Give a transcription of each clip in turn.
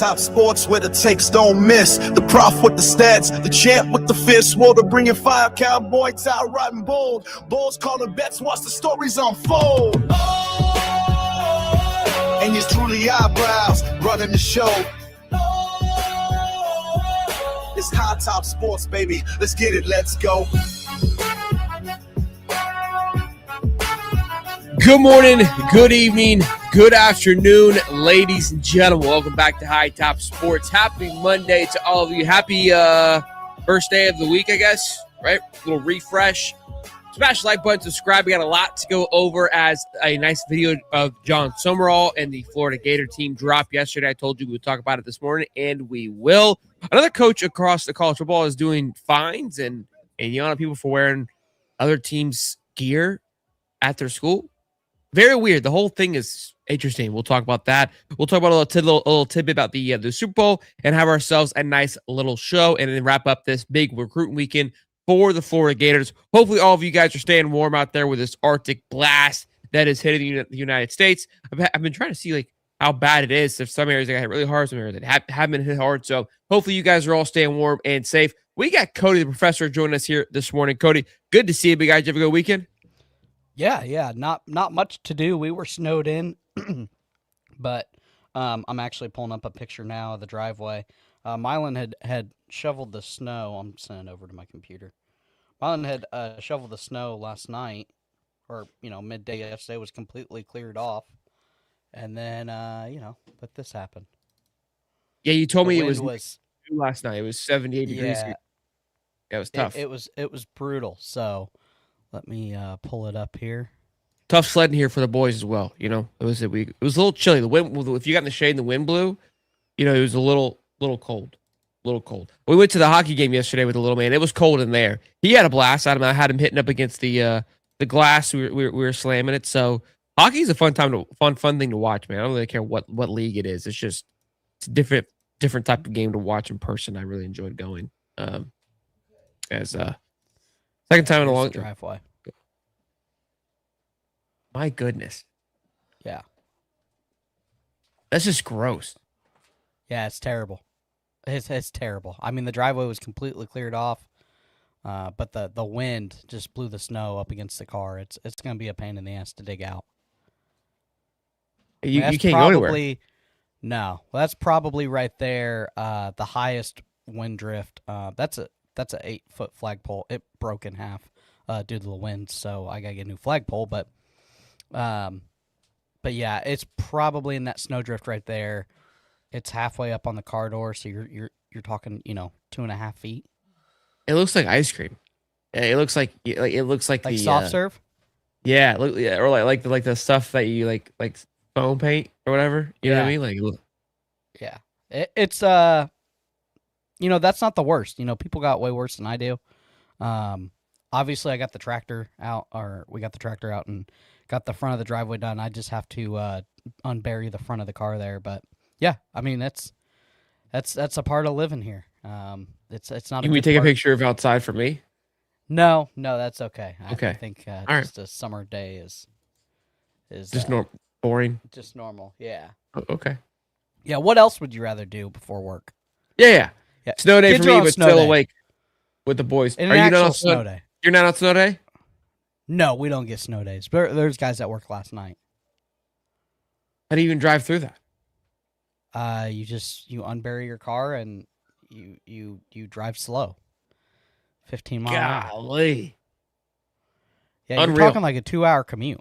Top sports where the takes don't miss. The prof with the stats, the champ with the fist. War to bring in fire, cowboy, tie riding bold. Bulls calling bets, watch the stories unfold. And it's truly eyebrows running the show. It's high top sports, baby. Let's get it, let's go. Good morning, good evening, good afternoon, ladies and gentlemen. Welcome back to High Top Sports. Happy Monday to all of you. Happy first day of the week, I guess, right? A little refresh. Smash the like button, subscribe. We got a lot to go over as a nice video of Jon Sumrall and the Florida Gator team dropped yesterday. I told you we would talk about it this morning, and we will. Another coach across the college football is doing fines and yelling at people for wearing other teams' gear at their school. Very weird. The whole thing is interesting. We'll talk about that. We'll talk about a little tidbit about the Super Bowl and have ourselves a nice little show and then wrap up this big recruiting weekend for the Florida Gators. Hopefully all of you guys are staying warm out there with this Arctic blast that is hitting the United States. I've been trying to see like how bad it is. There's some areas that got hit really hard, some areas that haven't been hit hard. So hopefully you guys are all staying warm and safe. We got Cody the professor joining us here this morning. Cody, good to see you, big guy. Did you have a good weekend? Yeah. Not much to do. We were snowed in, but I'm actually pulling up a picture now of the driveway. Mylan had shoveled the snow. I'm sending it over to my computer. Mylan had shoveled the snow last night, or midday yesterday. Was completely cleared off, and then but this happened. Yeah, you told me it was last night. It was 78 degrees. Yeah, it was tough. It was brutal. So. Let me pull it up here. Tough sledding here for the boys as well. It was a little chilly. The wind, if you got in the shade and the wind blew, it was a little cold. We went to the hockey game yesterday with the little man. It was cold in there. He had a blast. I had him hitting up against the glass. We were slamming it. So hockey is a fun thing to watch, man. I don't really care what league it is. It's a different type of game to watch in person. I really enjoyed going. Second time in a long driveway. My goodness. Yeah. That's just gross. Yeah, it's terrible. It's terrible. I mean, the driveway was completely cleared off, but the wind just blew the snow up against the car. It's going to be a pain in the ass to dig out. You can't go anywhere. No. Well, that's probably right there, the highest wind drift. That's a 8-foot flagpole. It broke in half due to the wind, so I gotta get a new flagpole. But yeah, it's probably in that snowdrift right there. It's halfway up on the car door, so you're talking 2.5 feet. It looks like ice cream. It looks like the soft serve. Yeah, or like the stuff that you like foam paint or whatever. You know what I mean? Yeah, it's that's not the worst. People got way worse than I do. Obviously, I got the tractor out, or we got the tractor out and got the front of the driveway done. I just have to unbury the front of the car there. But yeah, I mean that's a part of living here. It's not. Can we take a picture of outside for me? No, that's okay. Okay. I think just a summer day is just boring. Just normal. Yeah. Oh, okay. Yeah. What else would you rather do before work? Yeah. Snow day for me, but still awake with the boys. Are you not on snow day? You're not on snow day? No, we don't get snow days. There's guys that work last night. How do you even drive through that? You unbury your car and you drive slow. 15 miles. Golly. Yeah, you're talking like a 2-hour commute.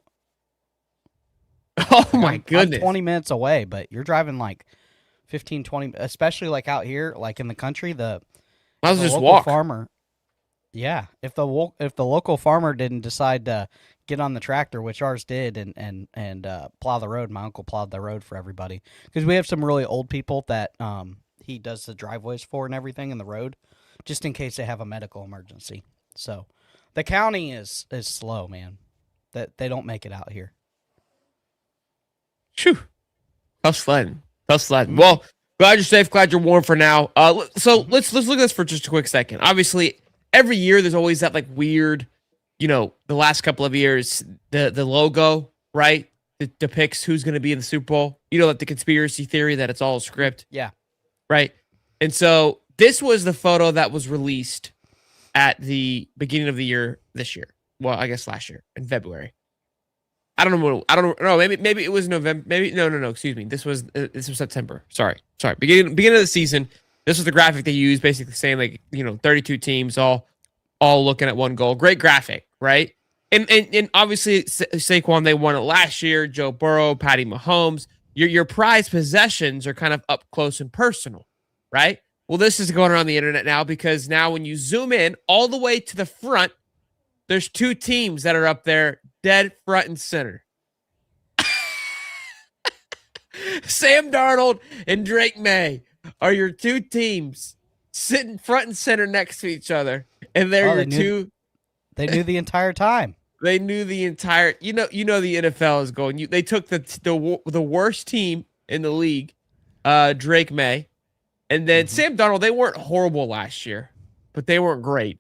Oh my goodness. I'm 20 minutes away, but you're driving like 15, 20, especially like out here, like in the country, the walk. Farmer. Yeah. If the local farmer didn't decide to get on the tractor, which ours did, and plow the road, my uncle plowed the road for everybody. Because we have some really old people that he does the driveways for and everything in the road, just in case they have a medical emergency. So the county is slow, man. That they don't make it out here. Phew. Tough sledding. Well, glad you're safe. Glad you're warm for now. So let's look at this for just a quick second. Obviously, every year there's always that like weird, the last couple of years, the logo, right? It depicts who's going to be in the Super Bowl. Like the conspiracy theory that it's all a script. Yeah. right? And so this was the photo that was released at the beginning of the year this year. Well, I guess last year in February. I don't know. Maybe it was November. Maybe no. Excuse me. This was September. Sorry. Beginning of the season. This was the graphic they used, basically saying like 32 teams all looking at one goal. Great graphic, right? And obviously Saquon, they won it last year. Joe Burrow, Patty Mahomes. Your prized possessions are kind of up close and personal, right? Well, this is going around the internet now because now when you zoom in all the way to the front, there's two teams that are up there dead front and center. Sam Darnold and Drake May are your two teams sitting front and center next to each other. And they're your two. They knew the entire time. They knew the entire. The NFL is going. They took the worst team in the league, Drake May, and then Sam Darnold. They weren't horrible last year, but they weren't great.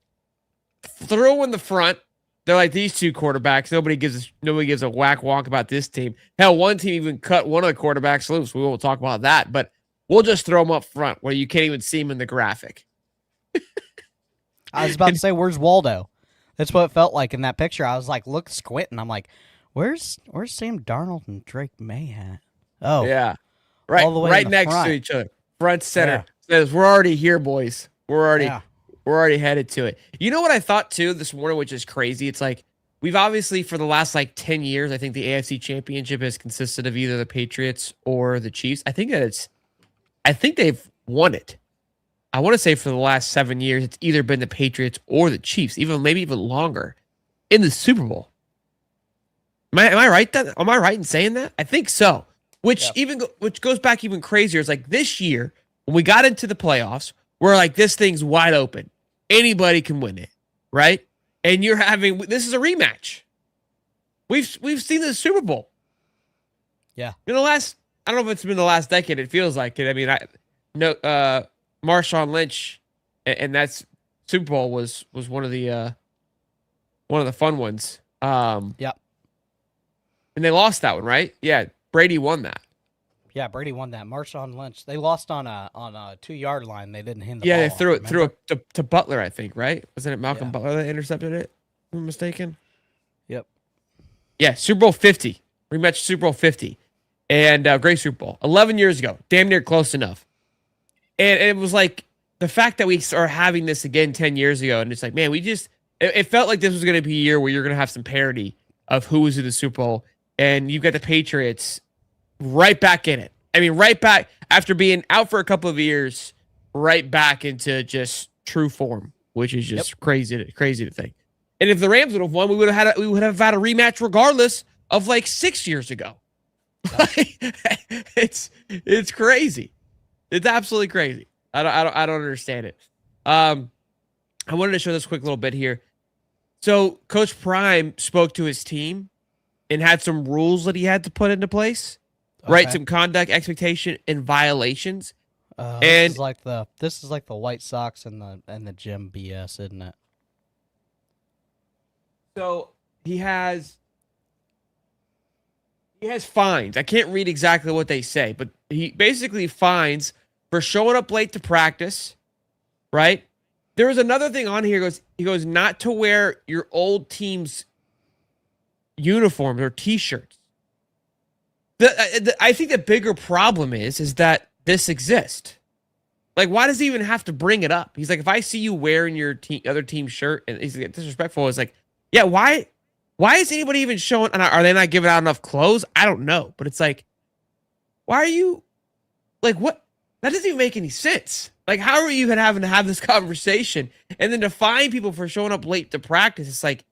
Throw in the front. They're like these two quarterbacks. Nobody gives a whack wonk about this team. Hell, one team even cut one of the quarterbacks loose. We won't talk about that, but we'll just throw them up front where you can't even see them in the graphic. I was about to say, where's Waldo? That's what it felt like in that picture. I was like, squinting. I'm like, where's Sam Darnold and Drake May at? Oh, yeah, right, all the way right in the next front. to each other, front center. Yeah. Says we're already here, boys. We're already headed to it. You know what I thought too this morning, which is crazy. It's like we've obviously for the last 10 years, I think the AFC Championship has consisted of either the Patriots or the Chiefs. I think they've won it. I want to say for the last 7 years, it's either been the Patriots or the Chiefs, maybe even longer, in the Super Bowl. Am I right? Am I right in saying that? I think so. Which goes back even crazier. It's like this year when we got into the playoffs, we're like this thing's wide open. Anybody can win it, right? And this is a rematch. We've seen the Super Bowl. Yeah. In the last, I don't know if it's been the last decade. It feels like it. I mean, Marshawn Lynch, and that's Super Bowl was one of the fun ones. Yeah. And they lost that one, right? Yeah, Brady won that. Yeah, Brady won that. Marshawn Lynch. They lost on a 2-yard line. They didn't hit the ball. Yeah, they threw remember? it to Butler, I think, right? Wasn't it Malcolm Butler that intercepted it? If I'm mistaken. Yep. Yeah, Super Bowl 50. Rematch Super Bowl 50. And great Super Bowl. 11 years ago. Damn near close enough. And it was like the fact that we are having this again 10 years ago, and it's like, man, it felt like this was going to be a year where you're going to have some parity of who was in the Super Bowl, and you've got the Patriots right back in it. I mean, right back after being out for a couple of years, right back into just true form, which is just crazy to think. And if the Rams would have won, we would have had a rematch regardless of 6 years ago. It's crazy. It's absolutely crazy. I don't understand it. I wanted to show this quick little bit here. So Coach Prime spoke to his team and had some rules that he had to put into place, right? Some conduct, expectation, and violations. This is like the White Sox and the gym BS, isn't it? So he has fines. I can't read exactly what they say, but he basically fines for showing up late to practice, right? There was another thing on here. He goes not to wear your old team's uniforms or T-shirts. I think the bigger problem is that this exists. Like, why does he even have to bring it up? He's like, if I see you wearing your other team's shirt, and he's disrespectful, it's like, yeah, why is anybody even showing? Are they not giving out enough clothes? I don't know, but it's like, why are you what? That doesn't even make any sense. Like, how are you even having to have this conversation? And then to fine people for showing up late to practice, it's like,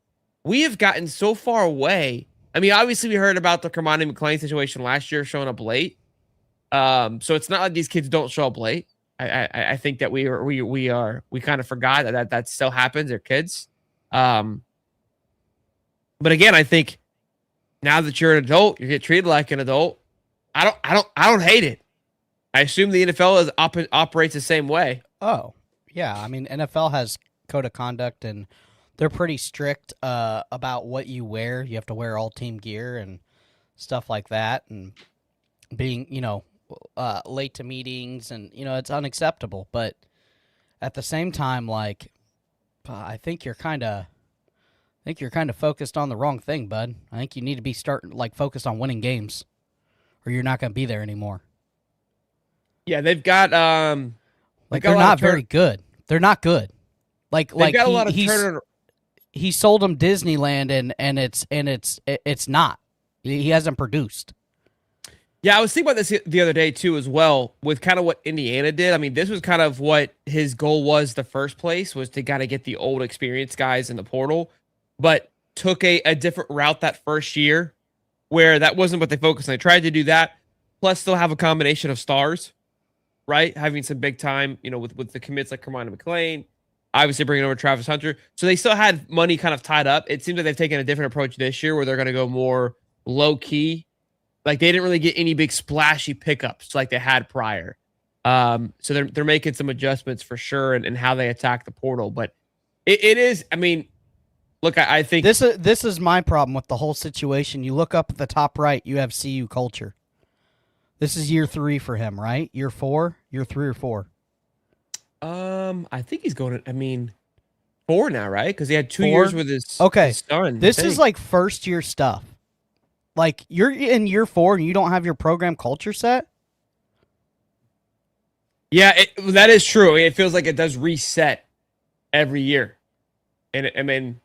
we have gotten so far away. I mean, obviously we heard about the Kermani McClain situation last year showing up late. So it's not like these kids don't show up late. I think that we kind of forgot that still happens. They're kids. But again, I think now that you're an adult, you get treated like an adult. I don't hate it. I assume the NFL operates the same way. Oh, yeah. I mean, NFL has code of conduct, and they're pretty strict about what you wear. You have to wear all team gear and stuff like that. And being, late to meetings, and it's unacceptable. But at the same time, like, I think you're kind of focused on the wrong thing, bud. I think you need to be focused on winning games, or you're not going to be there anymore. Yeah, they've got they're not very good. They're not good. They've got a lot of turnover. He sold them Disneyland, and it's not. He hasn't produced. Yeah, I was thinking about this the other day too, as well, with kind of what Indiana did. I mean, this was kind of what his goal was. The first place was to kind of get the old experienced guys in the portal, but took a different route that first year, where that wasn't what they focused on. They tried to do that, plus still have a combination of stars, right? Having some big time, with the commits like Kermani McLean, obviously bringing over Travis Hunter. So they still had money kind of tied up. It seems like they've taken a different approach this year, where they're going to go more low key. Like, they didn't really get any big splashy pickups like they had prior. So they're making some adjustments for sure in how they attack the portal. But it is, I mean, look, I think this is my problem with the whole situation. You look up at the top right, you have CU culture. This is year 3 for him, right? Year 4? Year 3 or 4? I think he's going to, 4 now, right? Because he had 2 4? years with his son. This is like first year stuff. Like, you're in year 4 and you don't have your program culture set? Yeah, that is true. It feels like it does reset every year. And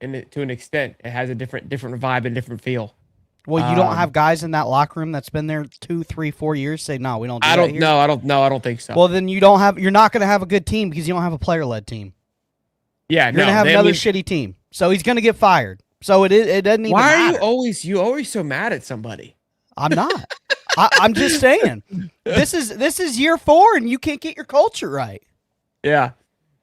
to an extent, it has a different vibe and different feel. Well, you don't have guys in that locker room that's been there 2, 3, 4 years say, no, we don't do that here? I don't think so. Well, then you're not going to have a good team because you don't have a player-led team. Yeah, you're going to have another shitty team. So he's going to get fired. So it doesn't even matter. Why are you always so mad at somebody? I'm not. I'm just saying. This is year 4 and you can't get your culture right. Yeah.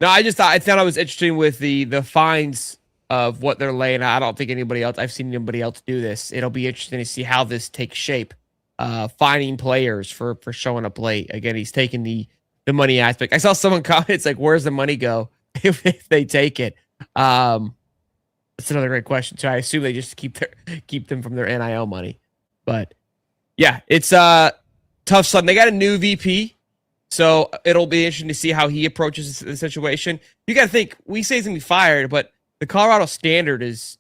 No, I thought it was interesting with the fines of what they're laying out. I don't think I've seen anybody else do this. It'll be interesting to see how this takes shape. Fining players for showing up late. Again, he's taking the money aspect. I saw someone comment, it's like, where's the money go if they take it? That's another great question. So I assume they just keep them from their NIL money. But yeah, it's tough slug. They got a new VP, so it'll be interesting to see how he approaches the situation. You got to think, we say he's gonna be fired, but the Colorado standard is,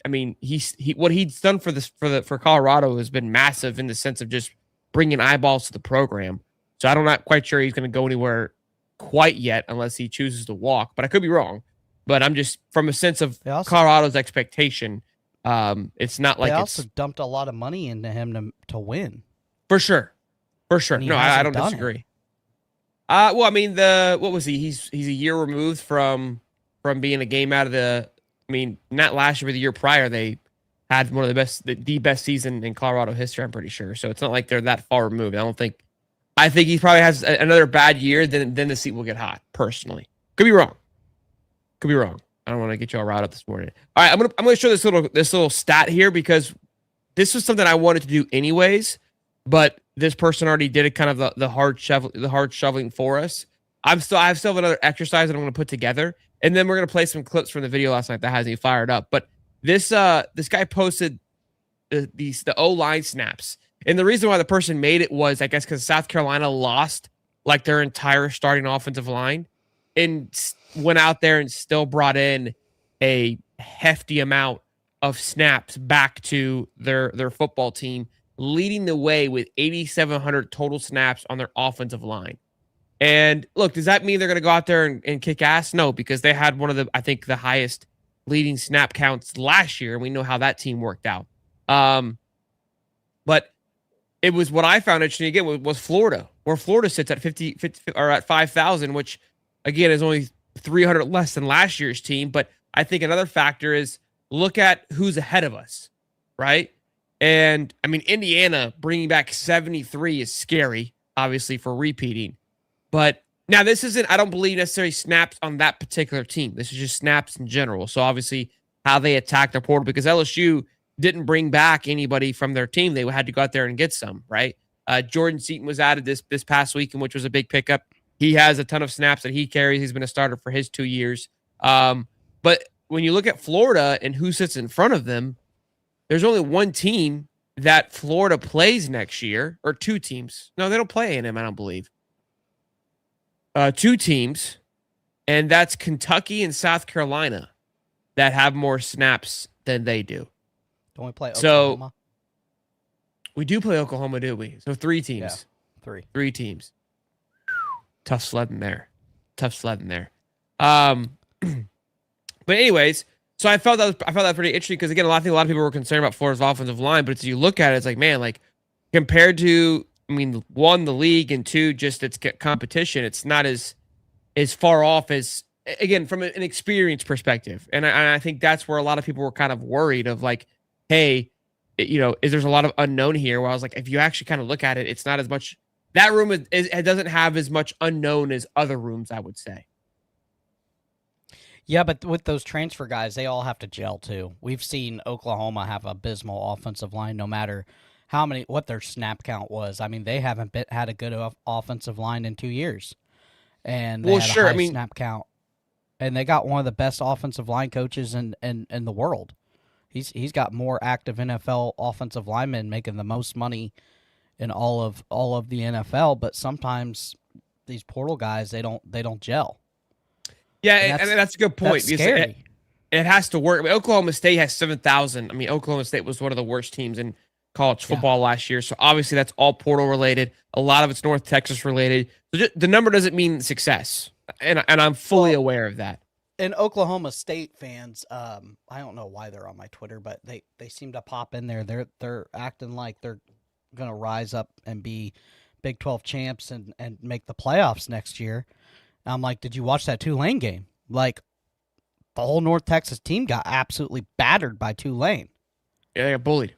what he's done for Colorado has been massive in the sense of just bringing eyeballs to the program. So I'm not quite sure he's going to go anywhere quite yet unless he chooses to walk. But I could be wrong. But I'm just, from a sense of Colorado's expectation, it's not like they also dumped a lot of money into him to win. For sure. No, I don't disagree. What was he? He's a year removed from being a game out of the. Not last year, but the year prior, they had one of the best season in Colorado history, I'm pretty sure. So it's not like they're that far removed. I think he probably has another bad year, then the seat will get hot, personally. Could be wrong. I don't want to get you all riled up this morning. All right, I'm gonna show this little stat here because this was something I wanted to do anyways, but this person already did it, kind of the hard shoveling for us. I still have another exercise that I'm going to put together, and then we're going to play some clips from the video last night that has me fired up. But this guy posted the O-line snaps, and the reason why the person made it was, I guess, because South Carolina lost like their entire starting offensive line, and went out there and still brought in a hefty amount of snaps back to their football team, leading the way with 8,700 total snaps on their offensive line. And look, does that mean they're going to go out there and kick ass? No, because they had one of the highest leading snap counts last year, and we know how that team worked out. But it was, what I found interesting again was Florida, where Florida sits at 50 or at 5,000, which again is only 300 less than last year's team. But I think another factor is look at who's ahead of us, right? And Indiana bringing back 73 is scary, obviously, for repeating. But now this isn't, I don't believe, necessarily snaps on that particular team. This is just snaps in general. So obviously how they attack their portal, because LSU didn't bring back anybody from their team. They had to go out there and get some, right? Jordan Seaton was added this past weekend, which was a big pickup. He has a ton of snaps that he carries. He's been a starter for his 2 years. But when you look at Florida and who sits in front of them, there's only one team that Florida plays next year, or two teams. No, they don't play A&M, I don't believe. Two teams, and that's Kentucky and South Carolina that have more snaps than they do. Don't we play Oklahoma? So we do play Oklahoma, do we? So three teams. Yeah, three teams. Tough sledding there. But anyways, so I felt that pretty interesting because again, a lot of people were concerned about Florida's offensive line, but as you look at it, it's like, man, like compared to, I mean, one, the league, and two, just its competition, it's not as far off as, again, from an experience perspective. And I think that's where a lot of people were kind of worried of like, hey, is there's a lot of unknown here, where I was like, if you actually kind of look at it, it's not as much, that room it doesn't have as much unknown as other rooms, I would say. Yeah, but with those transfer guys, they all have to gel too. We've seen Oklahoma have abysmal offensive line, no matter what their snap count was. I mean, they haven't had a good offensive line in 2 years, and they had a high snap count, and they got one of the best offensive line coaches in the world. He's got more active NFL offensive linemen making the most money in all of the NFL, but sometimes these portal guys they don't gel. Yeah, and that's a good point. That's scary. It has to work. I mean, Oklahoma State has 7,000. I mean, Oklahoma State was one of the worst teams in college football last year. So obviously that's all portal related. A lot of it's North Texas related. So the number doesn't mean success. And I'm fully aware of that. And Oklahoma State fans, I don't know why they're on my Twitter, but they seem to pop in there. They're acting like they're going to rise up and be Big 12 champs and make the playoffs next year. I'm like, did you watch that Tulane game? Like, the whole North Texas team got absolutely battered by Tulane. Yeah, they got bullied.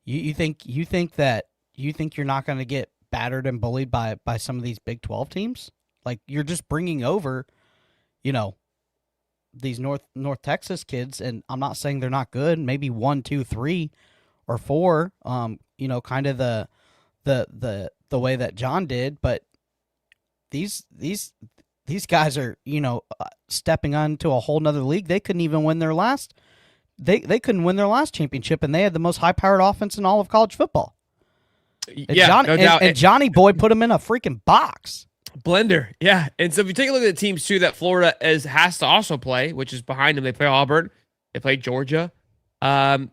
You think you're not going to get battered and bullied by some of these Big 12 teams? Like, you're just bringing over, these North Texas kids, and I'm not saying they're not good. Maybe 1, 2, 3, or 4. Kind of the way that Jon did, but these guys are, stepping onto a whole nother league. They couldn't even win their last. They couldn't win their last championship, and they had the most high-powered offense in all of college football. Yeah, no doubt. And Johnny Boy put them in a freaking box. Blender, yeah. And so if you take a look at the teams, too, that Florida has to also play, which is behind them. They play Auburn. They play Georgia.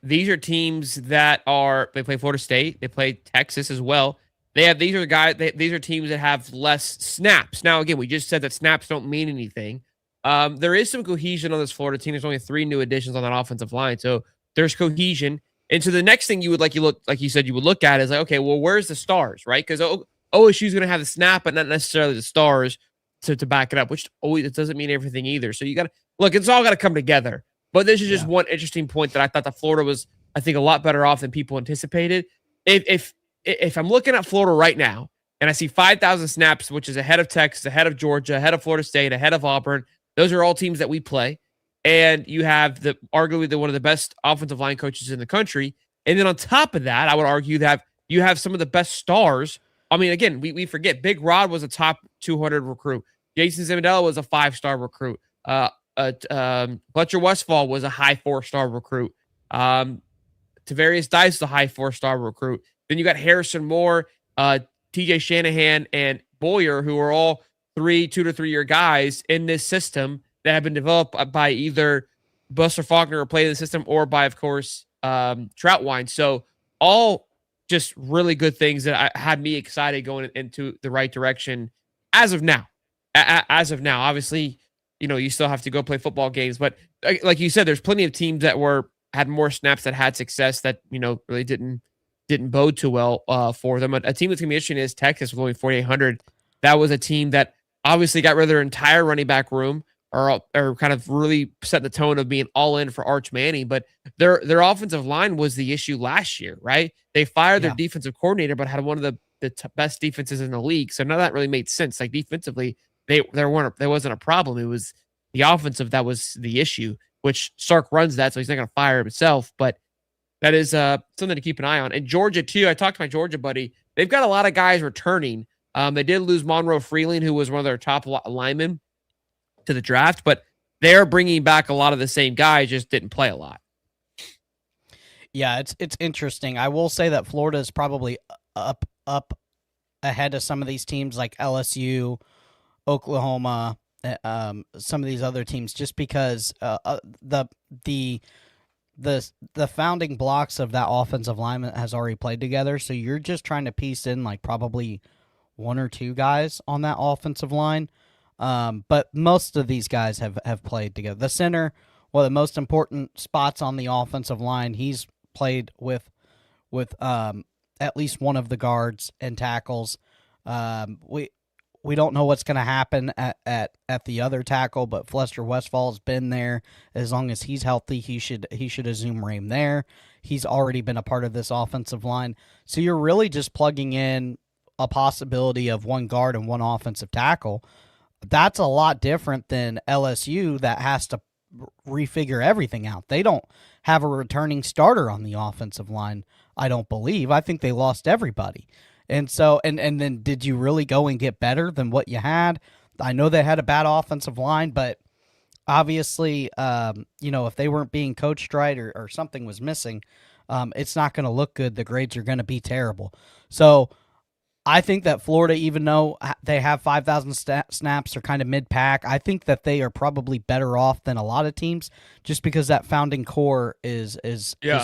These are teams they play Florida State. They play Texas as well. These are teams that have less snaps. Now, again, we just said that snaps don't mean anything. There is some cohesion on this Florida team. There's only 3 new additions on that offensive line, so there's cohesion. And so the next thing you would look at is like, okay, well, where's the stars, right? Because OSU is going to have the snap, but not necessarily the stars to back it up, which it doesn't mean everything either. So you got to look; it's all got to come together. But this is just one interesting point that I thought that Florida was, I think, a lot better off than people anticipated. If I'm looking at Florida right now and I see 5,000 snaps, which is ahead of Texas, ahead of Georgia, ahead of Florida State, ahead of Auburn, those are all teams that we play. And you have arguably one of the best offensive line coaches in the country. And then on top of that, I would argue that you have some of the best stars. I mean, again, we forget Big Rod was a top 200 recruit. Jason Zamidella was a 5-star recruit. Fletcher Westfall was a high 4-star recruit. Tavarius Dice is a high 4-star recruit. Then you got Harrison Moore, TJ Shanahan, and Boyer, who are all 2 to 3 year guys in this system that have been developed by either Buster Faulkner or play in the system, or by, of course, Troutwine. So all just really good things that had me excited going into the right direction as of now. Obviously, you still have to go play football games, but like you said, there's plenty of teams that had more snaps that had success that really didn't bode too well for them. A team that's going to be interesting is Texas with only 4,800. That was a team that obviously got rid of their entire running back room, or kind of really set the tone of being all in for Arch Manning. But their offensive line was the issue last year, right? They fired their defensive coordinator, but had one of the best defenses in the league. So none of that really made sense. Like defensively, there wasn't a problem. It was the offensive that was the issue, which Sark runs that, so he's not going to fire himself. But that is something to keep an eye on. And Georgia, too, I talked to my Georgia buddy. They've got a lot of guys returning. They did lose Monroe Freeling, who was one of their top linemen, to the draft, but they're bringing back a lot of the same guys, just didn't play a lot. Yeah, it's interesting. I will say that Florida is probably up ahead of some of these teams like LSU, Oklahoma, some of these other teams, just because the the founding blocks of that offensive lineman has already played together. So you're just trying to piece in like probably one or two guys on that offensive line. But most of these guys have played together. The center, one of the most important spots on the offensive line, he's played with at least one of the guards and tackles. We don't know what's going to happen at the other tackle, but Lester Westfall's been there. As long as he's healthy, he should assume reign there. He's already been a part of this offensive line. So you're really just plugging in a possibility of one guard and one offensive tackle. That's a lot different than LSU that has to refigure everything out. They don't have a returning starter on the offensive line, I don't believe. I think they lost everybody. And so, and then did you really go and get better than what you had? I know they had a bad offensive line, but obviously, if they weren't being coached right or something was missing, it's not going to look good. The grades are going to be terrible. So I think that Florida, even though they have 5,000 snaps, they're kind of mid-pack. I think that they are probably better off than a lot of teams just because that founding core is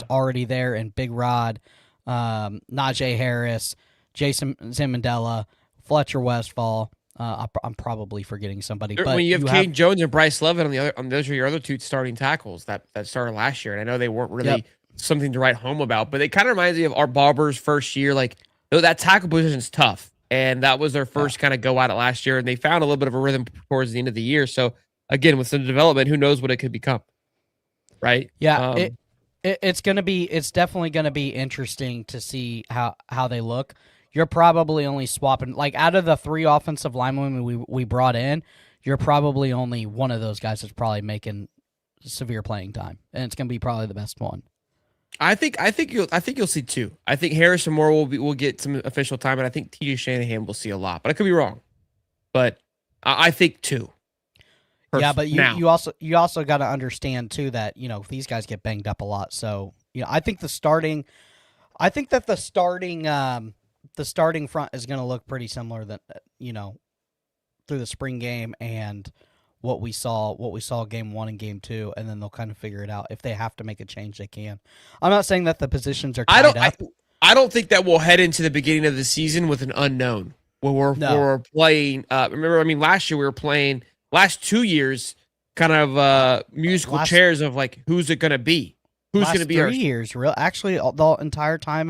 already there, and Big Rod, Najee Harris, Jason Zamandela, Fletcher Westfall. I'm probably forgetting somebody. But when you have Kane Jones and Bryce Levin on those are your other two starting tackles that started last year, and I know they weren't really something to write home about, but it kind of reminds me of our Barber's first year. Like, that tackle position is tough, and that was their first kind of go at it last year, and they found a little bit of a rhythm towards the end of the year. So again, with some development, who knows what it could become, right? Yeah, it's definitely gonna be interesting to see how they look. You're probably only swapping, like, out of the three offensive linemen we brought in, you're probably only one of those guys that's probably making severe playing time, and it's going to be probably the best one. I think you'll see two. I think Harrison Moore will get some official time, and I think TJ Shanahan will see a lot, but I could be wrong. But I think two. Yeah, but you also got to understand too that these guys get banged up a lot. So I think the starting front is going to look pretty similar that through the spring game and what we saw game 1 and game 2, and then they'll kind of figure it out. If they have to make a change, they can. I'm not saying that the positions are tied up. I don't think that we'll head into the beginning of the season with an unknown where we're playing. Remember, last year we were playing. Last 2 years, kind of musical chairs of like, who's it going to be? Who's going to be 3 years? Actually, the entire time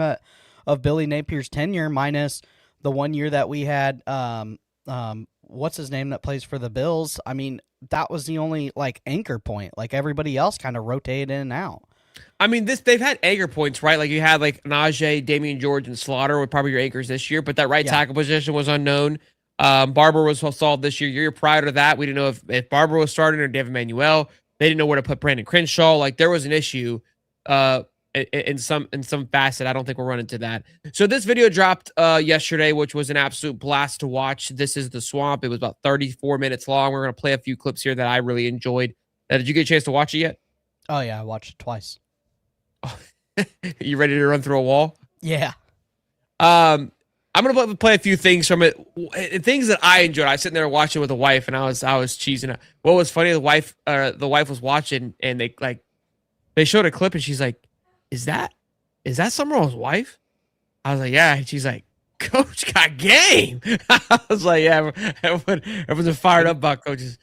of Billy Napier's tenure, minus the 1 year that we had. What's his name that plays for the Bills? That was the only anchor point. Like, everybody else kind of rotated in and out. They've had anchor points, right? Like, you had Najee, Damian George, and Slaughter were probably your anchors this year, but that right tackle position was unknown. Barber was solved this year. Year prior to that, we didn't know if Barber was starting or David Manuel. They didn't know where to put Brandon Crenshaw. Like, there was an issue in some facet. I don't think we'll run into that. So this video dropped yesterday, which was an absolute blast to watch. This is The Swamp. It was about 34 minutes long. We're going to play a few clips here that I really enjoyed. Did you get a chance to watch it yet? Oh, yeah. I watched it twice. You ready to run through a wall? Yeah. I'm gonna play a few things from it. Things that I enjoyed. I was sitting there watching with the wife, and I was cheesing. What was funny? The wife was watching, and they showed a clip, and she's like, "Is that Summerall's wife?" I was like, "Yeah." And she's like, "Coach got game." I was like, "Yeah." Everyone's fired up about coach's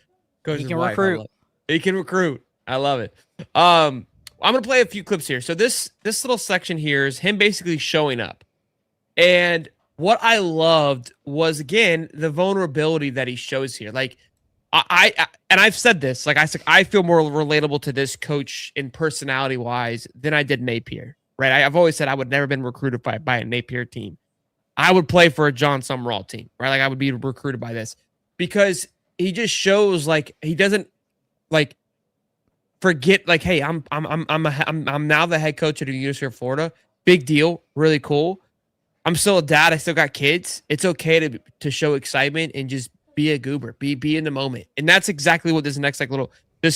he can wife. recruit. He can recruit. I love it. I'm gonna play a few clips here. So this little section here is him basically showing up, and what I loved was, again, the vulnerability that he shows here. Like, I've said this, I feel more relatable to this coach in personality wise than I did Napier, right? I've always said I would never been recruited by a Napier team. I would play for a Jon Sumrall team, right? Like, I would be recruited by this because he just shows he doesn't forget hey, I'm now the head coach at the University of Florida. Big deal, really cool. I'm still a dad. I still got kids. It's okay to show excitement and just be a goober, be in the moment. And that's exactly what this next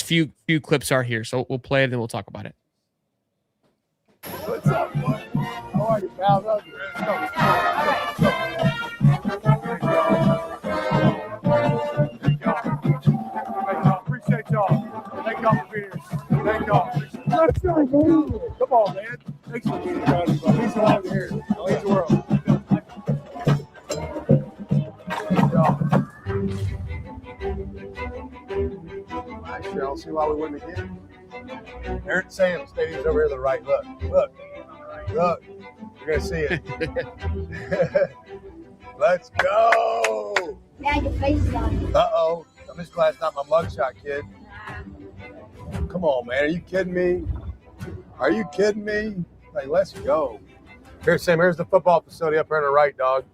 few clips are here. So we'll play it and then we'll talk about it. What's up, boy? How are you, pal? Love you. Let's go. Thank y'all. Appreciate y'all. Thank y'all for being here. Thank y'all. Let's go, man. Come on, man. Thanks for being here. He's over here. Lead the world. Nice, y'all. See why we win again? Eric Sam Stadium's over here to the right. Look. You're going to see it. Let's go. Yeah, your face is on it. Uh-oh. I'm just glad it's not my mugshot, kid. Come on, man. Are you kidding me? Are you kidding me? Like, let's go. Here, Sam, here's the football facility up here on the right, dog.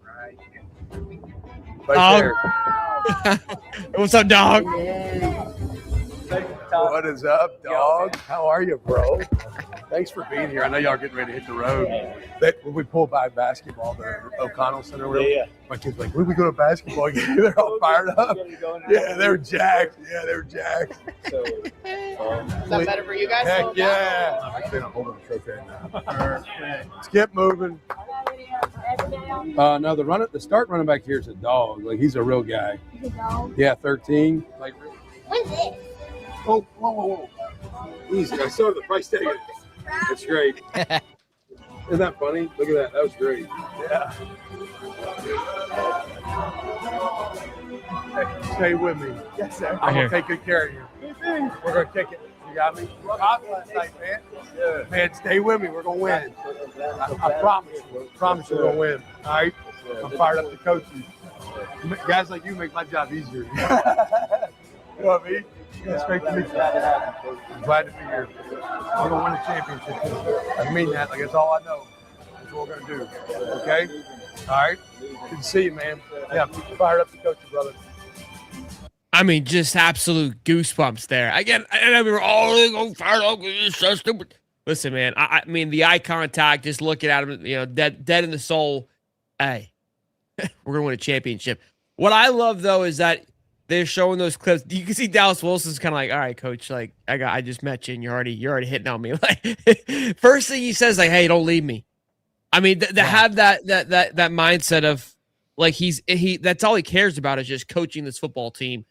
Right there. What's up, dog? Yeah. What is up, dog? How are you, bro? Thanks for being here. I know y'all are getting ready to hit the road. But when we pull by basketball, the O'Connell Center, my kids are like, when we go to basketball game? They're all fired up. Yeah, they're jacked. So, is that better for you guys? Heck yeah. Actually, I'm holding the trophy right now. Let's get moving. No, the start running back here is a dog. Like, he's a real guy. Is it dog? Yeah, 13. Like, When's this? whoa. Easy. I saw the price tag. That's great. Isn't that funny? Look at that. That was great. Yeah. Hey, stay with me. Yes, sir. I'm going to take good care of you. We're going to kick it. You got me? Top last night, man. Yeah. Man, stay with me. We're going to win. I promise you. Promise we're going to win. All right? I'm fired up to coach you. Guys like you make my job easier. You know what I mean? It's great to meet you. I'm glad to be here. We're going to win a championship. I mean that. Like, that's all I know. That's what we're going to do. Okay? All right? Good to see you, man. Yeah, I'm fired up to coach you, brother. I mean, just absolute goosebumps there. Again, I know we were all fired up. It's so stupid. Listen, man, I mean, the eye contact, just looking at him, dead in the soul. Hey, we're going to win a championship. What I love, though, is that they're showing those clips. You can see Dallas Wilson's kind of like, all right, coach, like I just met you and you're already hitting on me. Like, first thing he says, like, hey, don't leave me. I mean, to have that mindset of like that's all he cares about is just coaching this football team.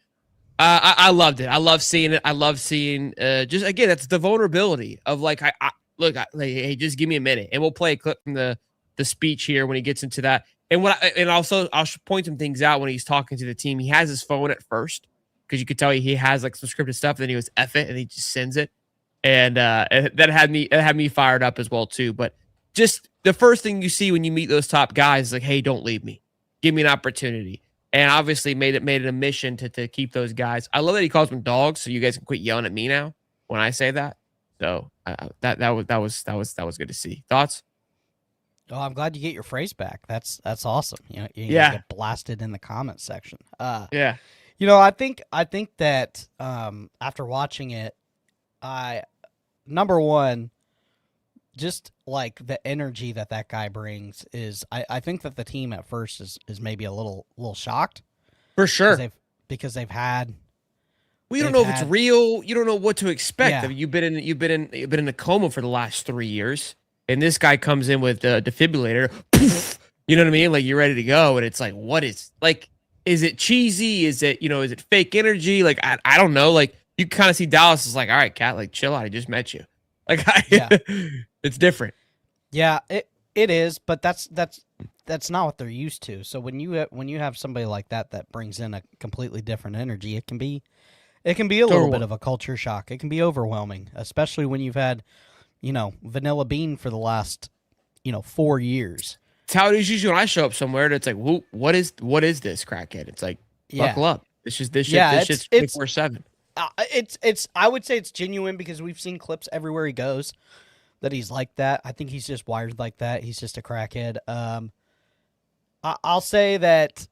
I loved it. I love seeing it. I love seeing just again, that's the vulnerability of like hey, just give me a minute and we'll play a clip from the speech here when he gets into that. And also I'll point some things out when he's talking to the team. He has his phone at first because you could tell he has like some scripted stuff. And then he goes F it and he just sends it, and that had me fired up as well too. But just the first thing you see when you meet those top guys is like, hey, don't leave me, give me an opportunity. And obviously made it a mission to keep those guys. I love that he calls them dogs, so you guys can quit yelling at me now when I say that. So that was good to see. Thoughts? Oh, I'm glad you get your phrase back. That's awesome. You get blasted in the comment section. Yeah. I think that after watching it, number one, just like the energy that guy brings is, I think that the team at first is maybe a little shocked for sure because they've had. We don't know if it's real. You don't know what to expect. Yeah. I mean, you've been in a coma for the last 3 years. And this guy comes in with a defibrillator, poof, you know what I mean? Like, you're ready to go. And it's like, is it cheesy? Is it fake energy? Like, I don't know. Like, you kind of see Dallas is like, all right, Cat, like, chill out. I just met you. Like, it's different. Yeah, it is. But that's not what they're used to. So when you have somebody like that brings in a completely different energy, it can be a little bit of a culture shock. It can be overwhelming, especially when you've had, Vanilla Bean for the last, 4 years. It's how it is usually when I show up somewhere. And it's like, what is this crackhead? It's like, buckle up. This shit's 24/7. I would say it's genuine because we've seen clips everywhere he goes that he's like that. I think he's just wired like that. He's just a crackhead. I'll say that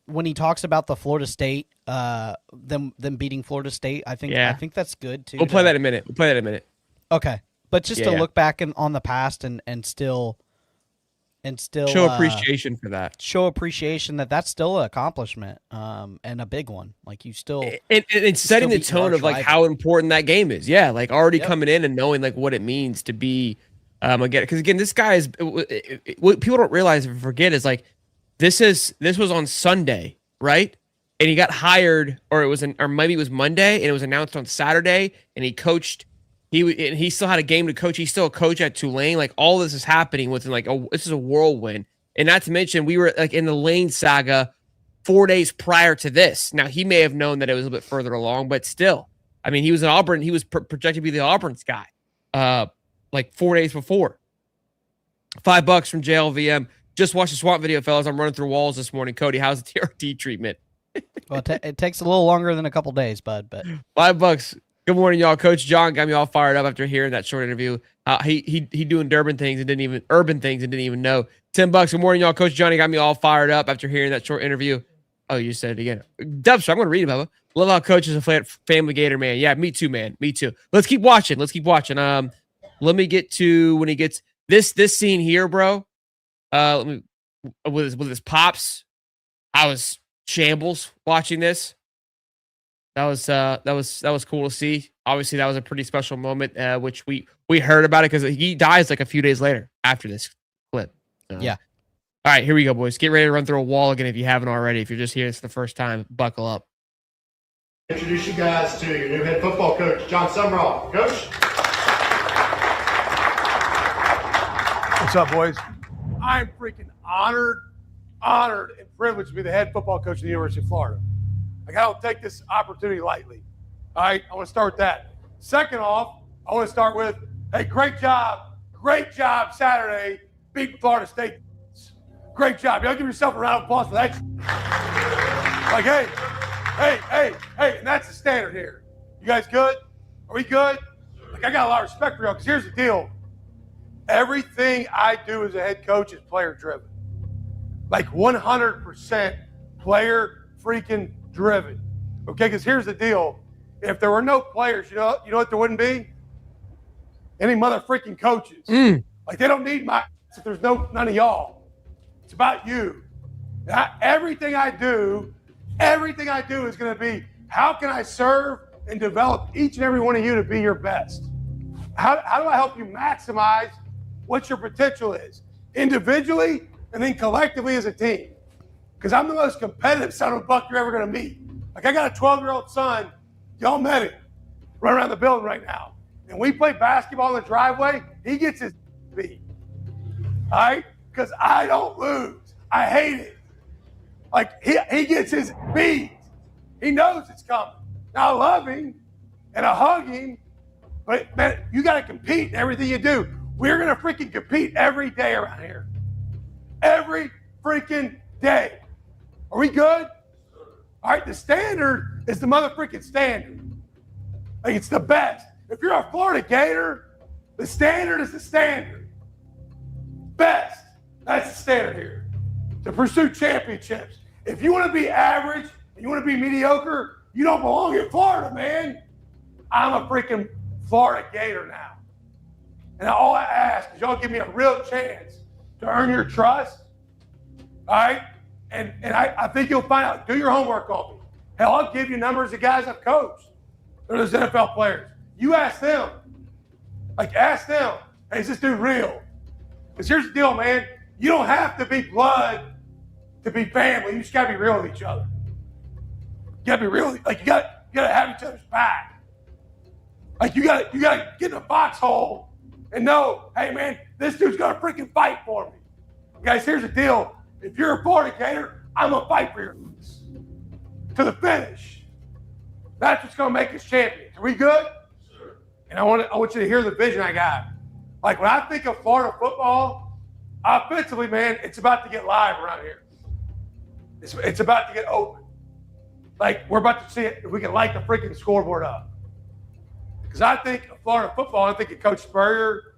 when he talks about the Florida State, them beating Florida State, I think that's good too. We'll play that in a minute. Okay. But just to look back on the past and still show appreciation for that. Show appreciation that's still an accomplishment, and a big one. Like, you still it's setting the tone of like how important that game is. Yeah, like already coming in and knowing like what it means to be Again, because this guy is what people don't realize and forget is like this was on Sunday, right? And he got hired, or maybe it was Monday, and it was announced on Saturday, and he coached. He still had a game to coach. He's still a coach at Tulane. Like all this is happening within this is a whirlwind. And not to mention, we were like in the Lane saga 4 days prior to this. Now he may have known that it was a bit further along, but still, I mean, he was in Auburn. He was projected to be the Auburn's guy, like 4 days before. $5 from JLVM. Just watched the swamp video, fellas. I'm running through walls this morning. Cody, how's the TRT treatment? Well, it takes a little longer than a couple days, bud. But $5. Good morning, y'all. Coach John got me all fired up after hearing that short interview. He doing urban things and didn't even know. $10. Good morning, y'all. Coach Johnny got me all fired up after hearing that short interview. Oh, you said it again. Dubster, I'm going to read it, Bubba. Love how Coach is a family Gator man. Yeah, me too, man. Me too. Let's keep watching. Let me get to when he gets this scene here, bro. With his pops. I was shambles watching this. That was cool to see. Obviously, that was a pretty special moment, which we heard about it because he dies like a few days later after this clip. Yeah. All right, here we go, boys. Get ready to run through a wall again if you haven't already. If you're just here, it's the first time. Buckle up. Introduce you guys to your new head football coach, Jon Sumrall. Coach. What's up, boys? I'm freaking honored and privileged to be the head football coach of the University of Florida. Like, I don't take this opportunity lightly. All right, I want to start with that. Second off, I want to start with, hey, great job Saturday beating Florida State. Great job. Y'all give yourself a round of applause for that. Like, hey, and that's the standard here. You guys good? Are we good? Like, I got a lot of respect for y'all because here's the deal. Everything I do as a head coach is player-driven. Like 100% player freaking driven. Okay, because here's the deal. If there were no players, you know what there wouldn't be? Any mother freaking coaches. Like, they don't need my if there's none of y'all. It's about you. Everything I do is going to be, how can I serve and develop each and every one of you to be your best? How do I help you maximize what your potential is, individually and then collectively as a team? Because I'm the most competitive son of a buck you're ever going to meet. Like, I got a 12-year-old son, y'all met him, running around the building right now. And we play basketball in the driveway, he gets his beat. All right? Because I don't lose. I hate it. Like, he gets his beat. He knows it's coming. Now, I love him and I hug him, but, man, you got to compete in everything you do. We're going to freaking compete every day around here. Every freaking day. Are we good? All right, the standard is the mother freaking standard. Like, it's the best. If you're a Florida Gator, the standard is the standard. Best. That's the standard here. To pursue championships. If you want to be average and you want to be mediocre, you don't belong in Florida, man. I'm a freaking Florida Gator now. And all I ask is y'all give me a real chance to earn your trust. All right? And I think you'll find out. Do your homework on me. Hell, I'll give you numbers of guys I've coached. They're those NFL players. You ask them. Like, ask them, hey, is this dude real? Because here's the deal, man. You don't have to be blood to be family. You just got to be real with each other. You got to be real. Like, you got to have each other's back. Like, you got to get in a foxhole and know, hey, man, this dude's going to freaking fight for me. Guys, here's the deal. If you're a Florida Gator, I'm going to fight for your to the finish. That's what's going to make us champions. Are we good? Sure. And I want you to hear the vision I got. Like, when I think of Florida football, offensively, man, it's about to get live around here. It's about to get open. Like, we're about to see it if we can light the freaking scoreboard up. Because I think of Florida football, I think of Coach Spurrier,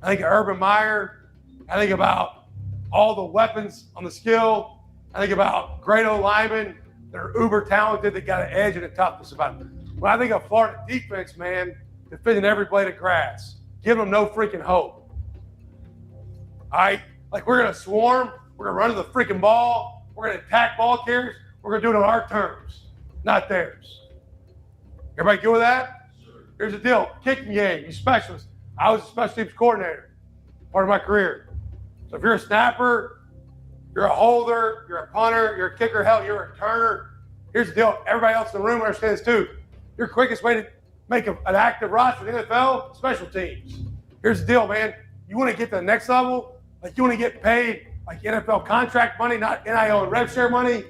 I think of Urban Meyer, I think about all the weapons on the skill, I think about great O-linemen that are uber talented, that got an edge and a toughness about them. When I think of Florida defense, man, defending every blade of grass, giving them no freaking hope. All right? Like, we're going to swarm, we're going to run to the freaking ball, we're going to attack ball carriers, we're going to do it on our terms, not theirs. Everybody good with that? Sure. Here's the deal. Kicking game, you specialists. I was a special teams coordinator. part of my career. So if you're a snapper, you're a holder, you're a punter, you're a kicker, hell, you're a returner. Here's the deal. Everybody else in the room understands too. Your quickest way to make an active roster in the NFL, special teams. Here's the deal, man. You want to get to the next level, like you want to get paid like NFL contract money, not NIL and rev share money,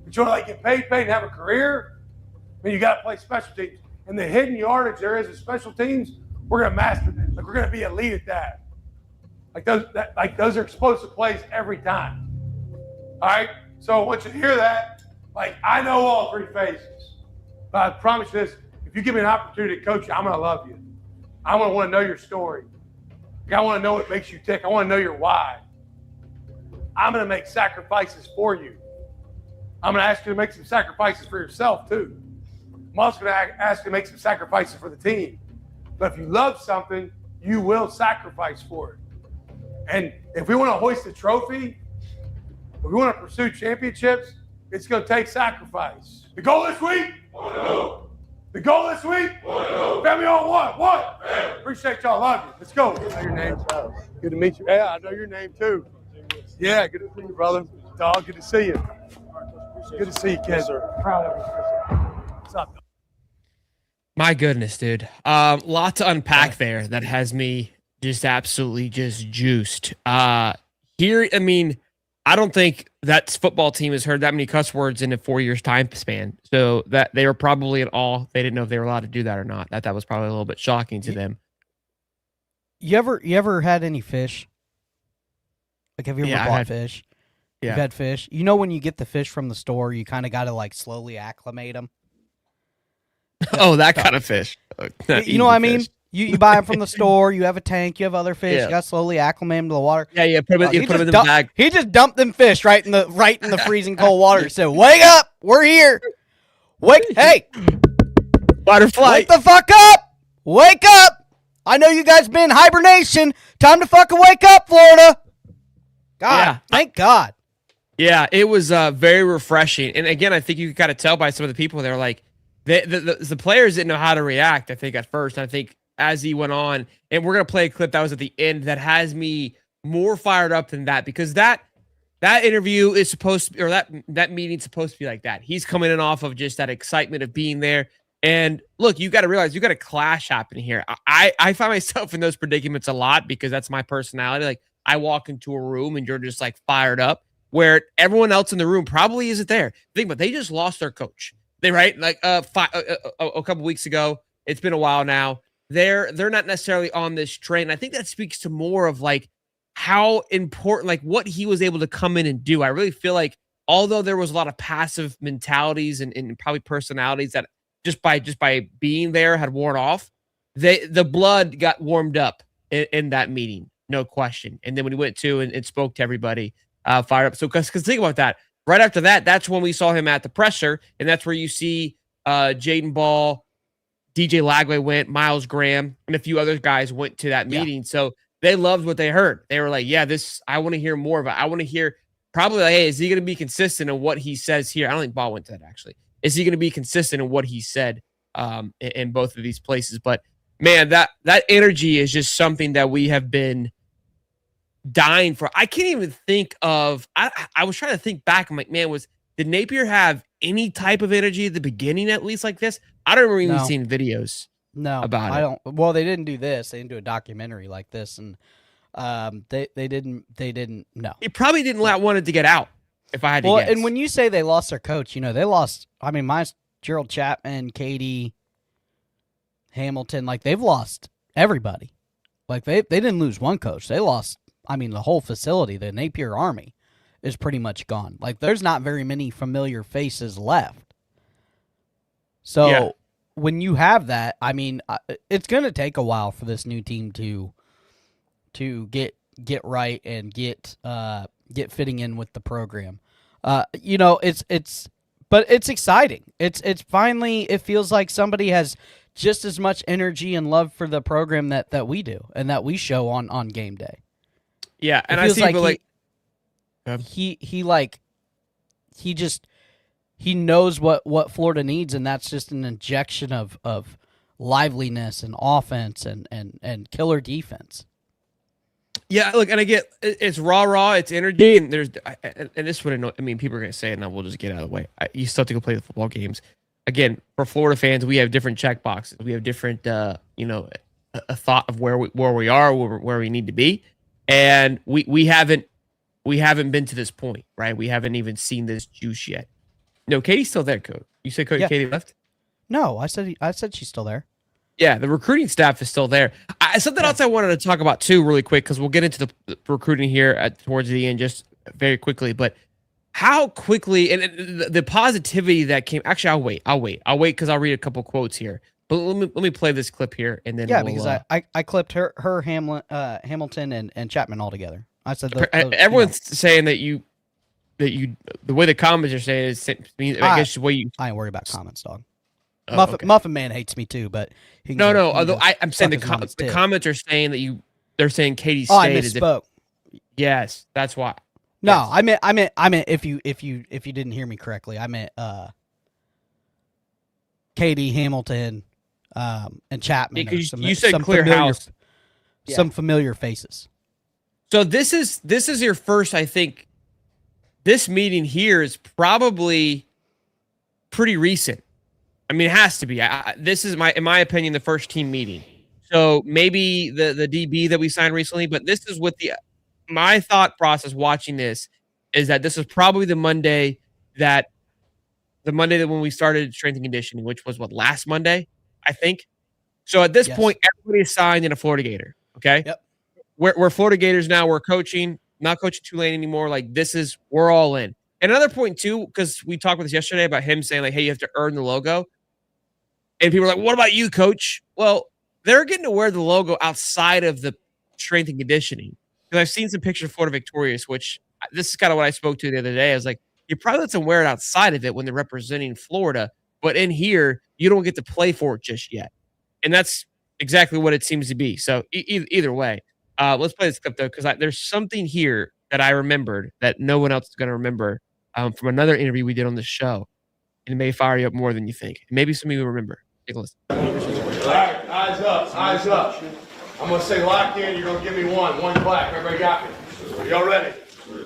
but you want to like get paid and have a career, then you got to play special teams. And the hidden yardage there is in special teams, we're going to master that. Like we're going to be elite at that. Those are explosive plays every time. All right? So I want you to hear that. Like, I know all three phases. But I promise you this, if you give me an opportunity to coach you, I'm going to love you. I want to know your story. I want to know what makes you tick. I want to know your why. I'm going to make sacrifices for you. I'm going to ask you to make some sacrifices for yourself, too. I'm also going to ask you to make some sacrifices for the team. But if you love something, you will sacrifice for it. And if we want to hoist a trophy, if we want to pursue championships, it's going to take sacrifice. The goal this week? 1-0. The goal this week? 1-0. Family on what? What? Appreciate y'all. Love you. Let's go. I know your name. Good to meet you. Yeah, I know your name too. Yeah, good to see you, brother. Dog, good to see you. Good to see you, kid. Proud of you. What's up? My goodness, dude. Lot to unpack there that has me just absolutely just juiced. Here, I mean, I don't think that football team has heard that many cuss words in a 4 years time span. So that they were probably in awe. They didn't know if they were allowed to do that or not. That was probably a little bit shocking to them. You ever had any fish? Like, have you ever bought fish? Yeah. You've had fish. You know when you get the fish from the store, you kind of got to like slowly acclimate them. Oh, that kind of fish. You know what I mean? You buy them from the store. You have a tank. You have other fish. You got to slowly acclimate them to the water. Yeah, you put them in the bag. He just dumped them fish right in the freezing cold water. He said, "Wake up! We're here. Hey, butterfly, wake the fuck up! Wake up! I know you guys been in hibernation. Time to fucking wake up, Florida. God, thank God." Yeah, it was very refreshing. And again, I think you could kind of tell by some of the people there, like the players didn't know how to react, I think, at first. And I think as he went on, and we're going to play a clip that was at the end that has me more fired up than that, because that interview is supposed to be, or that meeting's supposed to be like that. He's coming in off of just that excitement of being there. And look, you got to realize you got a clash happening here. I find myself in those predicaments a lot because that's my personality. Like, I walk into a room and you're just like fired up, where everyone else in the room probably isn't there. Think about, they just lost their coach. They like a couple weeks ago. It's been a while now. They're not necessarily on this train. I think that speaks to more of like how important, like what he was able to come in and do. I really feel like although there was a lot of passive mentalities and probably personalities that just by being there had worn off, the blood got warmed up in that meeting, no question. And then when he went to and spoke to everybody, fired up. So because think about that. Right after that, that's when we saw him at the presser, and that's where you see Jaden Ball, DJ Lagway went, Miles Graham, and a few other guys went to that meeting. Yeah. So they loved what they heard. They were like, yeah, I want to hear more of it. I want to hear probably like, hey, is he going to be consistent in what he says here? I don't think Ball went to that, actually. Is he going to be consistent in what he said in both of these places? But, man, that energy is just something that we have been dying for. I can't even think of, I was trying to think back. I'm like, man, did Napier have any type of energy at the beginning, at least like this? I don't remember even seeing videos about it. Well, they didn't do this. They didn't do a documentary like this. And they didn't know. He probably didn't want it to get out, if I had to guess. And when you say they lost their coach, they lost, I mean, mine's Gerald Chapman, Katie, Hamilton, like they've lost everybody. Like they didn't lose one coach. They lost, I mean, the whole facility, the Napier Army is pretty much gone. Like there's not very many familiar faces left. So when you have that, I mean, it's going to take a while for this new team to get right and get fitting in with the program. But it's exciting. It's finally, it feels like somebody has just as much energy and love for the program that we do and that we show on game day. Yeah, and I see he knows what Florida needs, and that's just an injection of liveliness and offense and killer defense. Yeah, look, and I get it's raw, it's energy, and this would annoy. I mean, people are gonna say it, and we'll just get out of the way. You still have to go play the football games. Again, for Florida fans, we have different check boxes. We have different, a thought of where we are, where we need to be, and we haven't been to this point, right? We haven't even seen this juice yet. No, Katie's still there, Coach. You said Yeah. Katie left? No, I said she's still there. Yeah, the recruiting staff is still there. Something else I wanted to talk about too, really quick, because we'll get into the recruiting here towards the end, just very quickly. But how quickly and the positivity that came. Actually, I'll wait because I'll read a couple quotes here. But let me play this clip here, and then Because I clipped her Hamilton and Chapman all together. I said everyone's saying that the way the comments are saying is, I guess the way you. I ain't worried about comments, dog. Okay. Muffin Man hates me too, but no. Although I'm saying the comments are saying that they're saying Katie stayed. I misspoke. Yes, that's why. No, yes. I meant if you didn't hear me correctly, I meant Katie, Hamilton, and Chapman. Because you said clear house. Some familiar faces. So this is your first, I think. This meeting here is probably pretty recent. I mean, it has to be. This is in my opinion, the first team meeting. So maybe the DB that we signed recently, but this is what my thought process watching this is that this is probably the Monday that when we started strength and conditioning, which was last Monday, I think. So at this point, everybody is signed in a Florida Gator. Okay. Yep. We're Florida Gators now. We're coaching, not coaching Tulane anymore. Like we're all in. And another point too, because we talked about this yesterday about him saying like, hey, you have to earn the logo. And people are like, what about you, coach? Well, they're getting to wear the logo outside of the strength and conditioning. Because I've seen some pictures of Florida Victorious, which this is kind of what I spoke to the other day. I was like, you probably let them wear it outside of it when they're representing Florida. But in here, you don't get to play for it just yet. And that's exactly what it seems to be. So either way, let's play this clip, though, because there's something here that I remembered that no one else is going to remember from another interview we did on the show. And it may fire you up more than you think. Maybe some of you will remember. Take a listen. All right, eyes up. I'm going to say lock in. You're going to give me one clap. Everybody got me? Are y'all ready?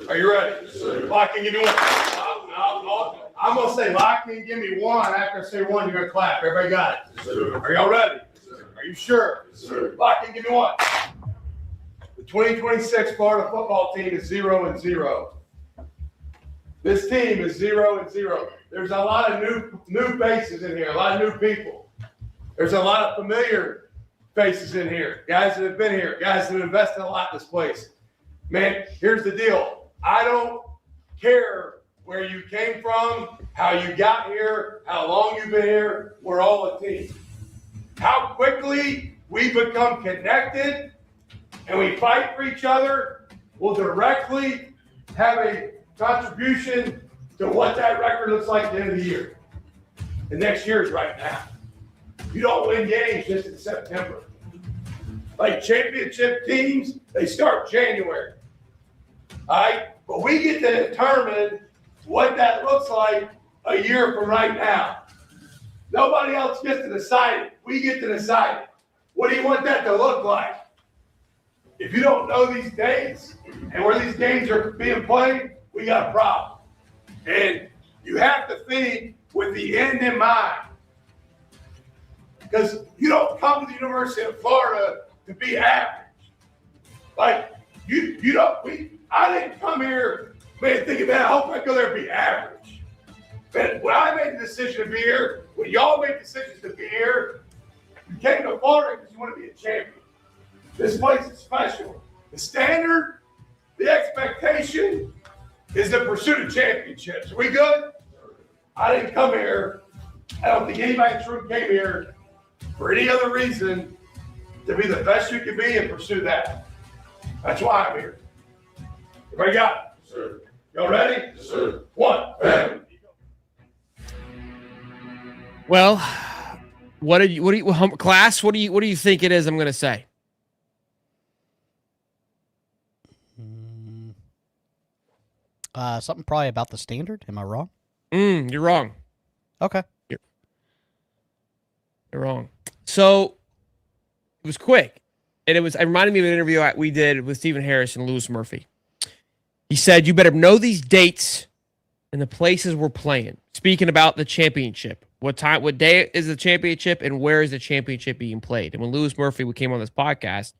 Are you ready? Lock in, give me one. No. I'm going to say lock in, give me one. After I say one, you're going to clap. Everybody got it? Are y'all ready? Are you sure? Lock in, give me one. The 2026 Florida football team is 0-0. This team is 0-0. There's a lot of new faces in here, a lot of new people. There's a lot of familiar faces in here, guys that have been here, guys that have invested a lot in this place. Man, here's the deal. I don't care where you came from, how you got here, how long you've been here. We're all a team. How quickly we become connected and we fight for each other will directly have a contribution to what that record looks like at the end of the year. And next year is right now. You don't win games just in September. Like championship teams, they start January. All right? But we get to determine what that looks like a year from right now. Nobody else gets to decide it. We get to decide it. What do you want that to look like? If you don't know these dates and where these games are being played, we got a problem. And you have to think with the end in mind. Because you don't come to the University of Florida to be average. Like, I didn't come here, man, thinking, man, I hope I go there and be average. Man, when I made the decision to be here, when y'all made decisions to be here, you came to Florida because you want to be a champion. This place is special. The standard, the expectation is the pursuit of championships. Are we good? I didn't come here. I don't think anybody true came here for any other reason to be the best you can be and pursue that. That's why I'm here. Everybody got it? Sir. Y'all ready? Yes, sir. One. Well, what do you class? What do you think it is? I'm going to say. Something probably about the standard. Am I wrong? You're wrong. Okay. You're wrong. So it was quick. And it reminded me of an interview we did with Stephen Harris and Lewis Murphy. He said, you better know these dates and the places we're playing. Speaking about the championship. What day is the championship and where is the championship being played? And when Lewis Murphy came on this podcast,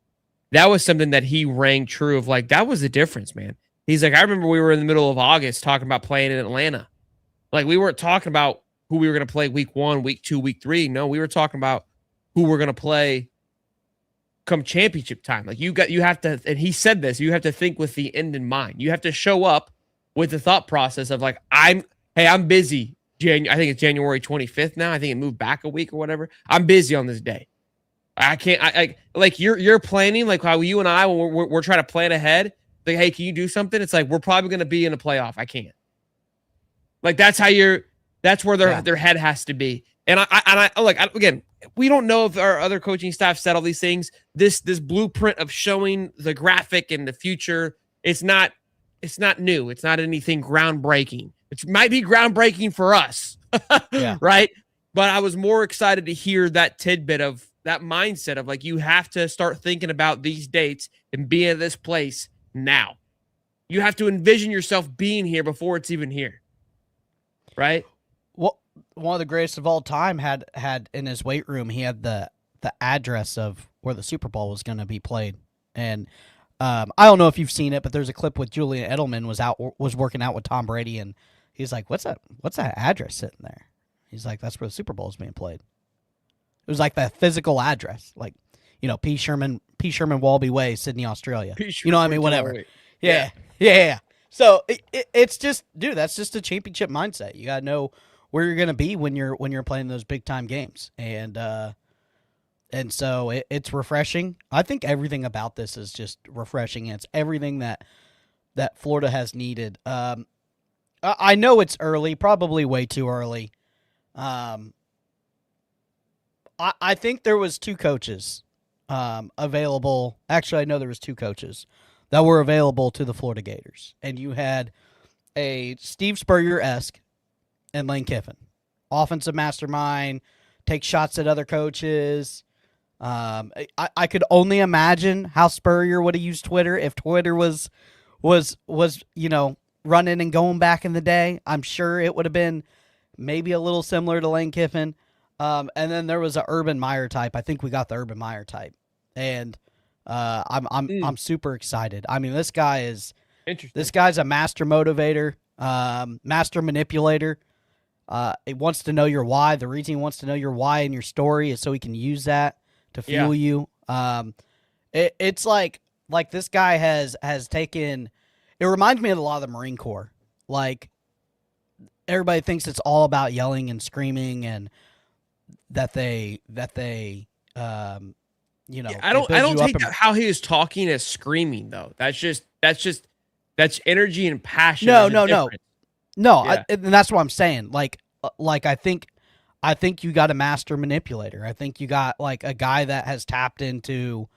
that was something that he rang true of. Like, that was the difference, man. He's like, I remember we were in the middle of August talking about playing in Atlanta. Like, we weren't talking about who we were going to play week 1, week 2, week 3. No, we were talking about who we're going to play come championship time. Like, you have to, and he said this, you have to think with the end in mind. You have to show up with the thought process of like, I'm busy. I think it's January 25th now. I think it moved back a week or whatever. I'm busy on this day. I can't. Like you're planning like how you and I when we're trying to plan ahead. Like, hey, can you do something? It's like we're probably going to be in a playoff. I can't. Like that's where their head has to be. And again, we don't know if our other coaching staff said all these things. This blueprint of showing the graphic in the future. It's not new. It's not anything groundbreaking. It might be groundbreaking for us, right? But I was more excited to hear that tidbit of that mindset of like, you have to start thinking about these dates and be in this place now. You have to envision yourself being here before it's even here, right? Well, one of the greatest of all time had in his weight room, he had the address of where the Super Bowl was going to be played. And I don't know if you've seen it, but there's a clip with Julian Edelman was working out with Tom Brady, and he's like, "What's that address sitting there?" He's like, "That's where the Super Bowl is being played." It was like that physical address, like P. Sherman Walby Way, Sydney, Australia. You know what I mean? Whatever. Yeah. So it's just, dude, that's just a championship mindset. You gotta know where you're gonna be when you're playing those big time games, and so it's refreshing. I think everything about this is just refreshing. It's everything that Florida has needed. I know it's early, probably way too early. I think there was 2 coaches available. Actually, I know there was 2 coaches that were available to the Florida Gators. And you had a Steve Spurrier-esque and Lane Kiffin. Offensive mastermind, take shots at other coaches. I could only imagine how Spurrier would have used Twitter if Twitter was running and going back in the day. I'm sure it would have been maybe a little similar to Lane Kiffin. And then there was a Urban Meyer type. I think we got the Urban Meyer type, and I'm super excited. I mean, this guy's a master motivator, master manipulator. He wants to know your why. The reason he wants to know your why and your story is so he can use that to fuel you. It's like this guy has taken. It reminds me of a lot of the Marine Corps. Like, everybody thinks it's all about yelling and screaming and that they I don't take how he is talking as screaming though. That's energy and passion. No. Yeah. And that's what I'm saying. Like I think you got a master manipulator. I think you got like a guy that has tapped into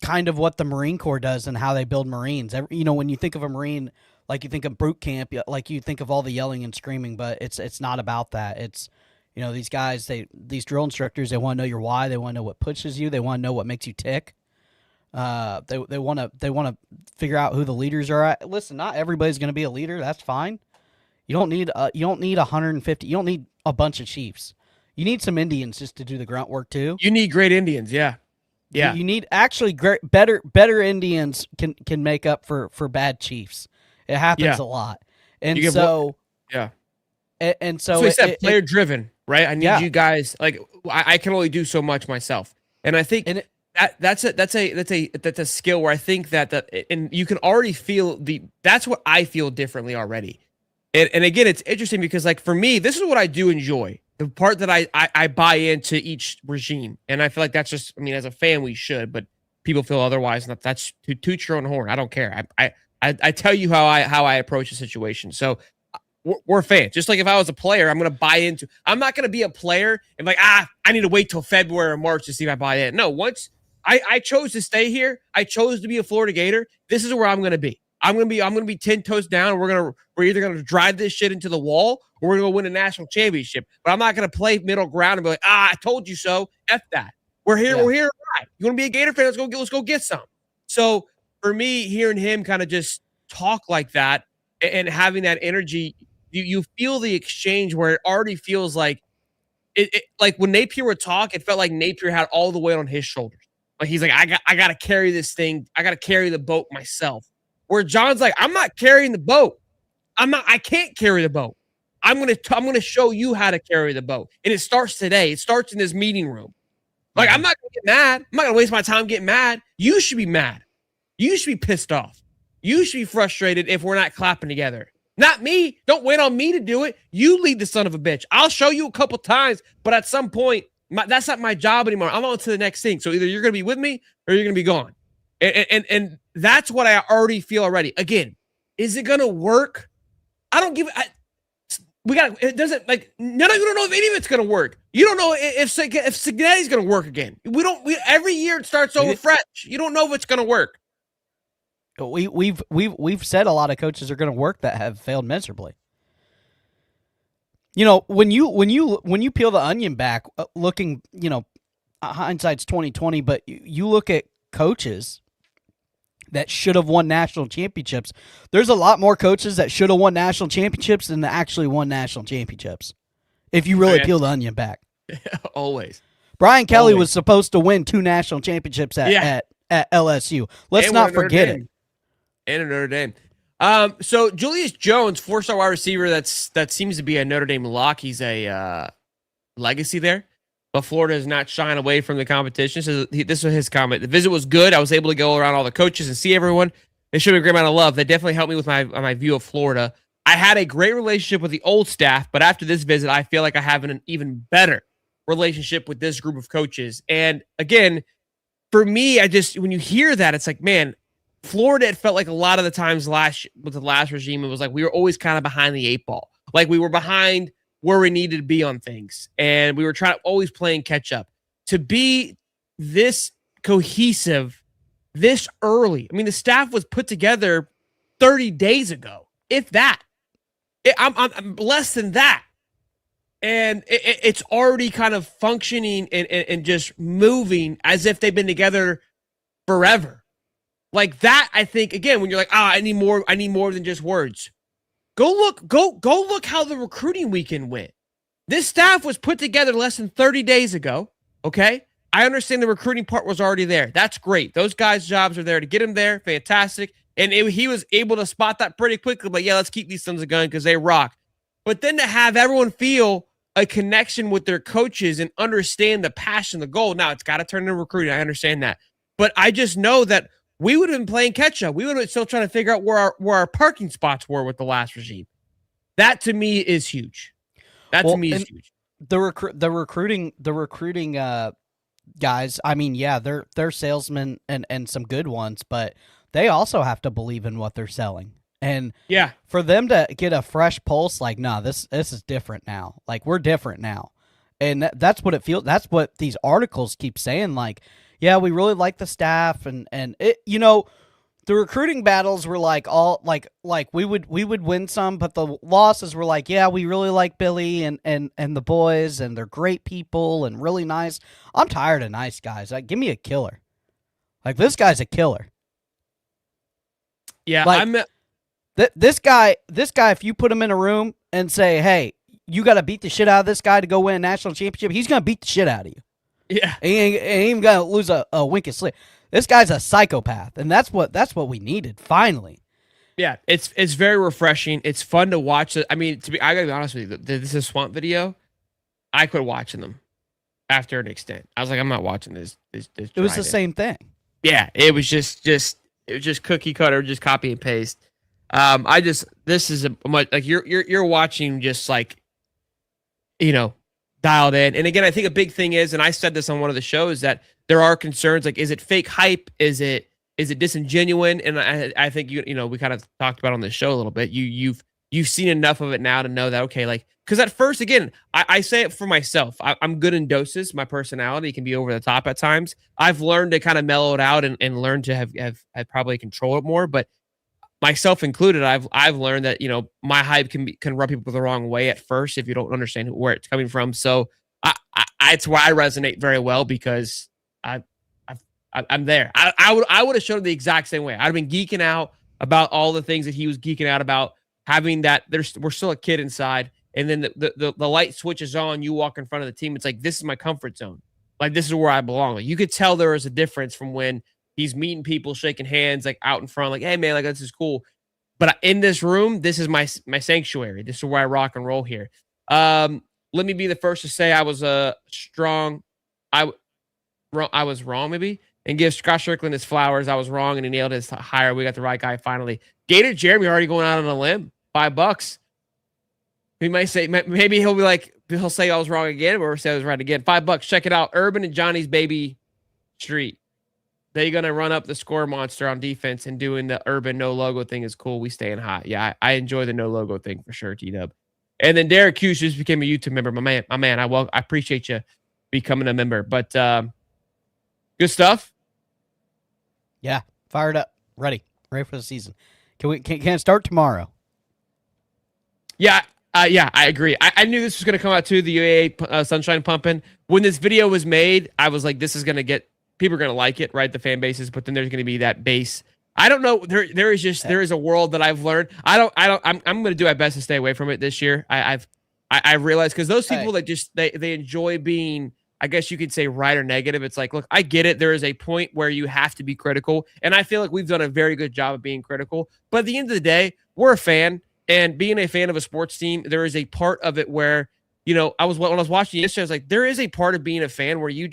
kind of what the Marine Corps does and how they build Marines. When you think of a Marine, like you think of boot camp, like you think of all the yelling and screaming, but it's not about that. It's, these guys, these drill instructors, they want to know your why. They want to know what pushes you. They want to know what makes you tick. They want to figure out who the leaders are. Listen, not everybody's going to be a leader. That's fine. You don't need 150. You don't need a bunch of chiefs. You need some Indians just to do the grunt work too. You need great Indians. Yeah. Yeah. You need actually better Indians can make up for bad chiefs. It happens a lot. And so he said player driven, right? I need you guys, like, I can only do so much myself. And I think that's a skill where I think that and you can already feel that's what I feel differently already. And again, it's interesting because, like, for me, this is what I do enjoy. The part that I buy into each regime. And I feel like that's just, as a fan, we should, but people feel otherwise. And that's to toot your own horn. I don't care. I tell you how I approach a situation. So we're fans. Just like if I was a player, I'm going to buy into. I'm not going to be a player and like, I need to wait till February or March to see if I buy in. No, once I chose to stay here, I chose to be a Florida Gator. This is where I'm going to be. I'm going to be 10 toes down. And we're either going to drive this shit into the wall or we're going to win a national championship. But I'm not going to play middle ground and be like, I told you so. F that. We're here. Yeah. We're here. Right. You want to be a Gator fan? Let's go get some. So for me, hearing him kind of just talk like that and having that energy, you feel the exchange where it already feels like like when Napier would talk, it felt like Napier had all the weight on his shoulders. Like he's like, I got to carry this thing. I got to carry the boat myself. Where Jon's like, I'm not carrying the boat. I can't carry the boat. I'm going to show you how to carry the boat. And it starts today. It starts in this meeting room. Like, I'm not going to get mad. I'm not going to waste my time getting mad. You should be mad. You should be pissed off. You should be frustrated if we're not clapping together. Not me. Don't wait on me to do it. You lead the son of a bitch. I'll show you a couple times, but at some point, that's not my job anymore. I'm on to the next thing. So either you're going to be with me or you're going to be gone. And that's what I already feel already. Again, is it going to work? I don't give it doesn't like none of you don't know if any of it's going to work. You don't know if Signetti's going to work again. Every year it starts over fresh. You don't know if it's going to work. We've said a lot of coaches are going to work that have failed miserably. You know, when you peel the onion back, looking, you know, hindsight's 2020, but you look at coaches that should have won national championships. There's a lot more coaches that should have won national championships than that actually won national championships. If you really peel the onion back, always. Brian Kelly was supposed to win 2 national championships at LSU. Let's not forget it. And a Notre Dame. So Julius Jones, 4-star wide receiver, that seems to be a Notre Dame lock. He's a legacy there, but Florida is not shying away from the competition. So this was his comment. The visit was good. I was able to go around all the coaches and see everyone. They showed me a great amount of love. They definitely helped me with my view of Florida. I had a great relationship with the old staff, but after this visit, I feel like I have an even better relationship with this group of coaches. And again, for me, when you hear that, it's like, man, Florida, it felt like a lot of the times with the last regime, it was like we were always kind of behind the 8 ball. Like we were behind where we needed to be on things. And we were always playing catch up. To be this cohesive this early. I mean, the staff was put together 30 days ago, if that. I'm less than that. And it's already kind of functioning and just moving as if they've been together forever. Like that, I think, again, when you're like, I need more than just words. Go look how the recruiting weekend went. This staff was put together less than 30 days ago, okay? I understand the recruiting part was already there. That's great. Those guys' jobs are there to get him there. Fantastic. And he was able to spot that pretty quickly. But yeah, let's keep these sons of gun because they rock. But then to have everyone feel a connection with their coaches and understand the passion, the goal. Now, it's got to turn into recruiting. I understand that. But I just know that we would have been playing catch up. We would have been still trying to figure out where our parking spots were with the last regime. That to me is huge. To me is huge. The recruiting guys. I mean, yeah, they're salesmen and some good ones, but they also have to believe in what they're selling. And yeah, for them to get a fresh pulse, like, nah, this is different now. Like, we're different now, and that's what it feels. That's what these articles keep saying. Like, yeah, we really like the staff, and it, you know, the recruiting battles were like all like we would win some, but the losses were like, yeah, we really like Billy and the boys, and they're great people and really nice. I'm tired of nice guys. Like, give me a killer. Like, this guy's a killer. Yeah, like, this guy, if you put him in a room and say, hey, you got to beat the shit out of this guy to go win a national championship, he's going to beat the shit out of you. Yeah. He ain't even going to lose a wink of sleep. This guy's a psychopath, and that's what we needed, finally. Yeah, it's very refreshing. It's fun to watch. I mean, I got to be honest with you, this is Swamp video. I quit watching them after an extent. I was like, I'm not watching this. It was the same thing. Yeah, it was just cookie cutter, just copy and paste. This is a much like you're watching just like, you know, dialed in. And again, I think a big thing is, and I said this on one of the shows, that there are concerns like, is it fake hype? Is it disingenuous? And I think you know we kind of talked about on this show a little bit. You've seen enough of it now to know that, okay, like, because at first, again, I say it for myself. I'm good in doses. My personality can be over the top at times. I've learned to kind of mellow it out and learn to have probably control it more. But myself included, I've learned that, you know, my hype can rub people the wrong way at first if you don't understand where it's coming from. So it's why I resonate very well, because I've I'm there. I would have showed him the exact same way. I'd have been geeking out about all the things that he was geeking out about, having that we're still a kid inside. And then the light switches on, you walk in front of the team. It's like, this is my comfort zone. Like, this is where I belong. Like, you could tell there was a difference from when he's meeting people, shaking hands, like out in front, like, hey man, like this is cool. But in this room, this is my sanctuary. This is where I rock and roll here. Let me be the first to say I was strong. I was wrong, maybe, and give Scott Strickland his flowers. I was wrong, and he nailed his hire. We got the right guy finally. Gator Jeremy already going out on a limb. $5. He might say, maybe he'll be like, he'll say I was wrong again, or say I was right again. $5. Check it out. Urban and Johnny's Baby Street. They're going to run up the score monster on defense, and doing the Urban no logo thing is cool. We staying hot. Yeah, I enjoy the no logo thing for sure, T-Dub. And then Derek Hughes just became a YouTube member. My man. I appreciate you becoming a member. But good stuff. Yeah, fired up, ready for the season. Can it start tomorrow? Yeah, I agree. I knew this was going to come out too. The UAA Sunshine Pumping. When this video was made, I was like, this is going to get, people are going to like it, right? The fan bases, but then there's going to be that base. I don't know. There is a world that I've learned. I'm going to do my best to stay away from it this year. I realized, because those people that just they enjoy being, I guess you could say, right or negative. It's like, look, I get it. There is a point where you have to be critical, and I feel like we've done a very good job of being critical. But at the end of the day, we're a fan. And being a fan of a sports team, there is a part of it where, when I was watching yesterday, I was like, there is a part of being a fan where you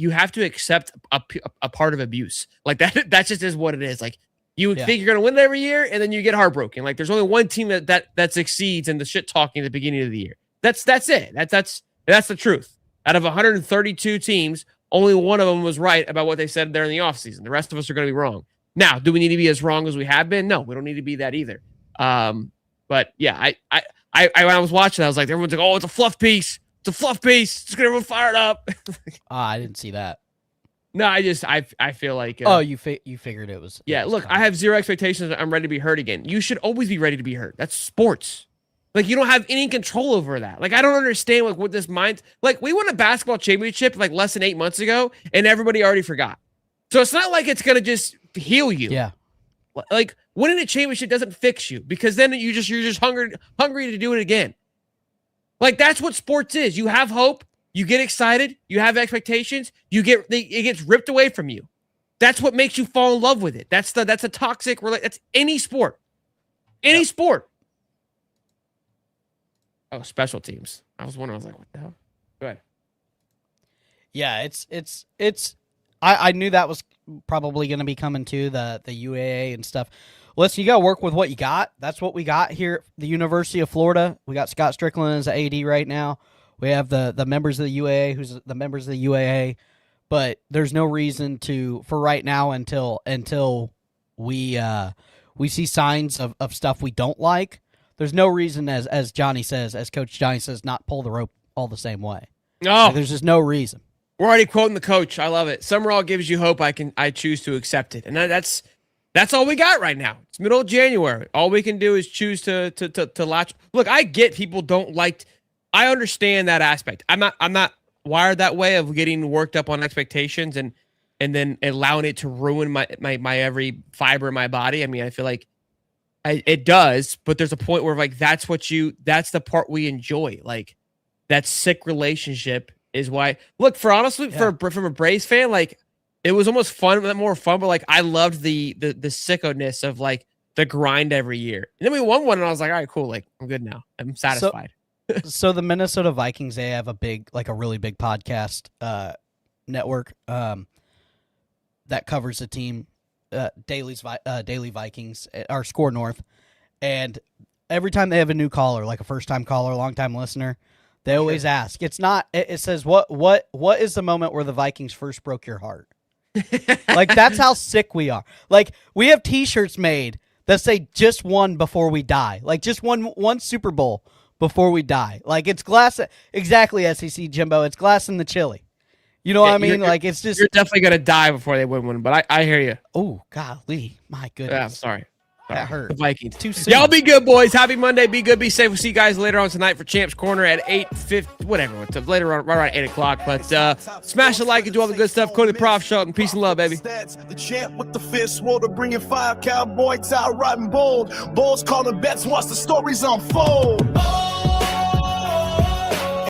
have to accept a part of abuse. Like that just is what it is. Like, you think you're going to win every year, and then you get heartbroken. Like, there's only one team that succeeds in the shit talking at the beginning of the year. That's it. That's the truth. Out of 132 teams, only one of them was right about what they said there in the offseason. The rest of us are going to be wrong. Now, do we need to be as wrong as we have been? No, we don't need to be that either. But yeah, I when I was watching, I was like, everyone's like, oh, it's a fluff piece. It's a fluff piece. It's gonna everyone fired up. I didn't see that. No, I feel like you figured it was. Yeah, look, I have zero expectations. I'm ready to be hurt again. You should always be ready to be hurt. That's sports. Like, you don't have any control over that. Like, I don't understand what this mind. Like, we won a basketball championship like less than 8 months ago, and everybody already forgot. So it's not like it's gonna just heal you. Yeah. Like, winning a championship doesn't fix you, because then you're just hungry to do it again. Like, that's what sports is. You have hope, you get excited, you have expectations, it gets ripped away from you. That's what makes you fall in love with it. That's a toxic. That's any sport, sport. Oh, special teams. I was wondering. I was like, what the hell? Go ahead. Yeah, it's. I knew that was probably going to be coming to the UAA and stuff. Listen, you got to work with what you got. That's what we got here at the University of Florida. We got Scott Strickland as AD right now. We have the members of the UAA, who's the members of the UAA. But there's no reason for right now until we see signs of stuff we don't like. There's no reason, as Coach Johnny says, not pull the rope all the same way. No, there's just no reason. We're already quoting the coach. I love it. Summerall gives you hope. I choose to accept it, and that's all we got right now. It's middle of January. All we can do is choose to latch. Look, I get people don't like. I understand that aspect. I'm not wired that way of getting worked up on expectations and then allowing it to ruin my every fiber in my body. I mean, I feel like it does, but there's a point where like that's the part we enjoy. Like, that sick relationship is why. Look, from a Braves fan, like, it was almost more fun, but like I loved the sicko-ness of like the grind every year. And then we won one, and I was like, all right, cool. Like, I'm good now. I'm satisfied. So the Minnesota Vikings, they have a really big podcast network that covers the team, Daily Vikings, or Score North, and every time they have a new caller, like a first-time caller, long-time listener, they always ask. It's not. It says, what is the moment where the Vikings first broke your heart? Like, that's how sick we are. Like, we have T-shirts made that say "just one before we die." Like, just one Super Bowl before we die. Like, it's glass. Exactly, SEC Jimbo. It's glass in the chili. You know what I mean? Like, it's just, you're definitely gonna die before they win one. But I hear you. Oh, golly, my goodness. Yeah, I'm sorry. That hurt. The Vikings. Too soon. Y'all be good, boys. Happy Monday. Be good. Be safe. We'll see you guys later on tonight for Champs Corner at 8:50, whatever. Later on, right around 8 o'clock. But smash the like and do all the good stuff. Cody the Prof Show, and peace and love, baby. The champ with the fist, water bringing fire, cowboy tie riding bold. Bulls calling bets, watch the stories unfold.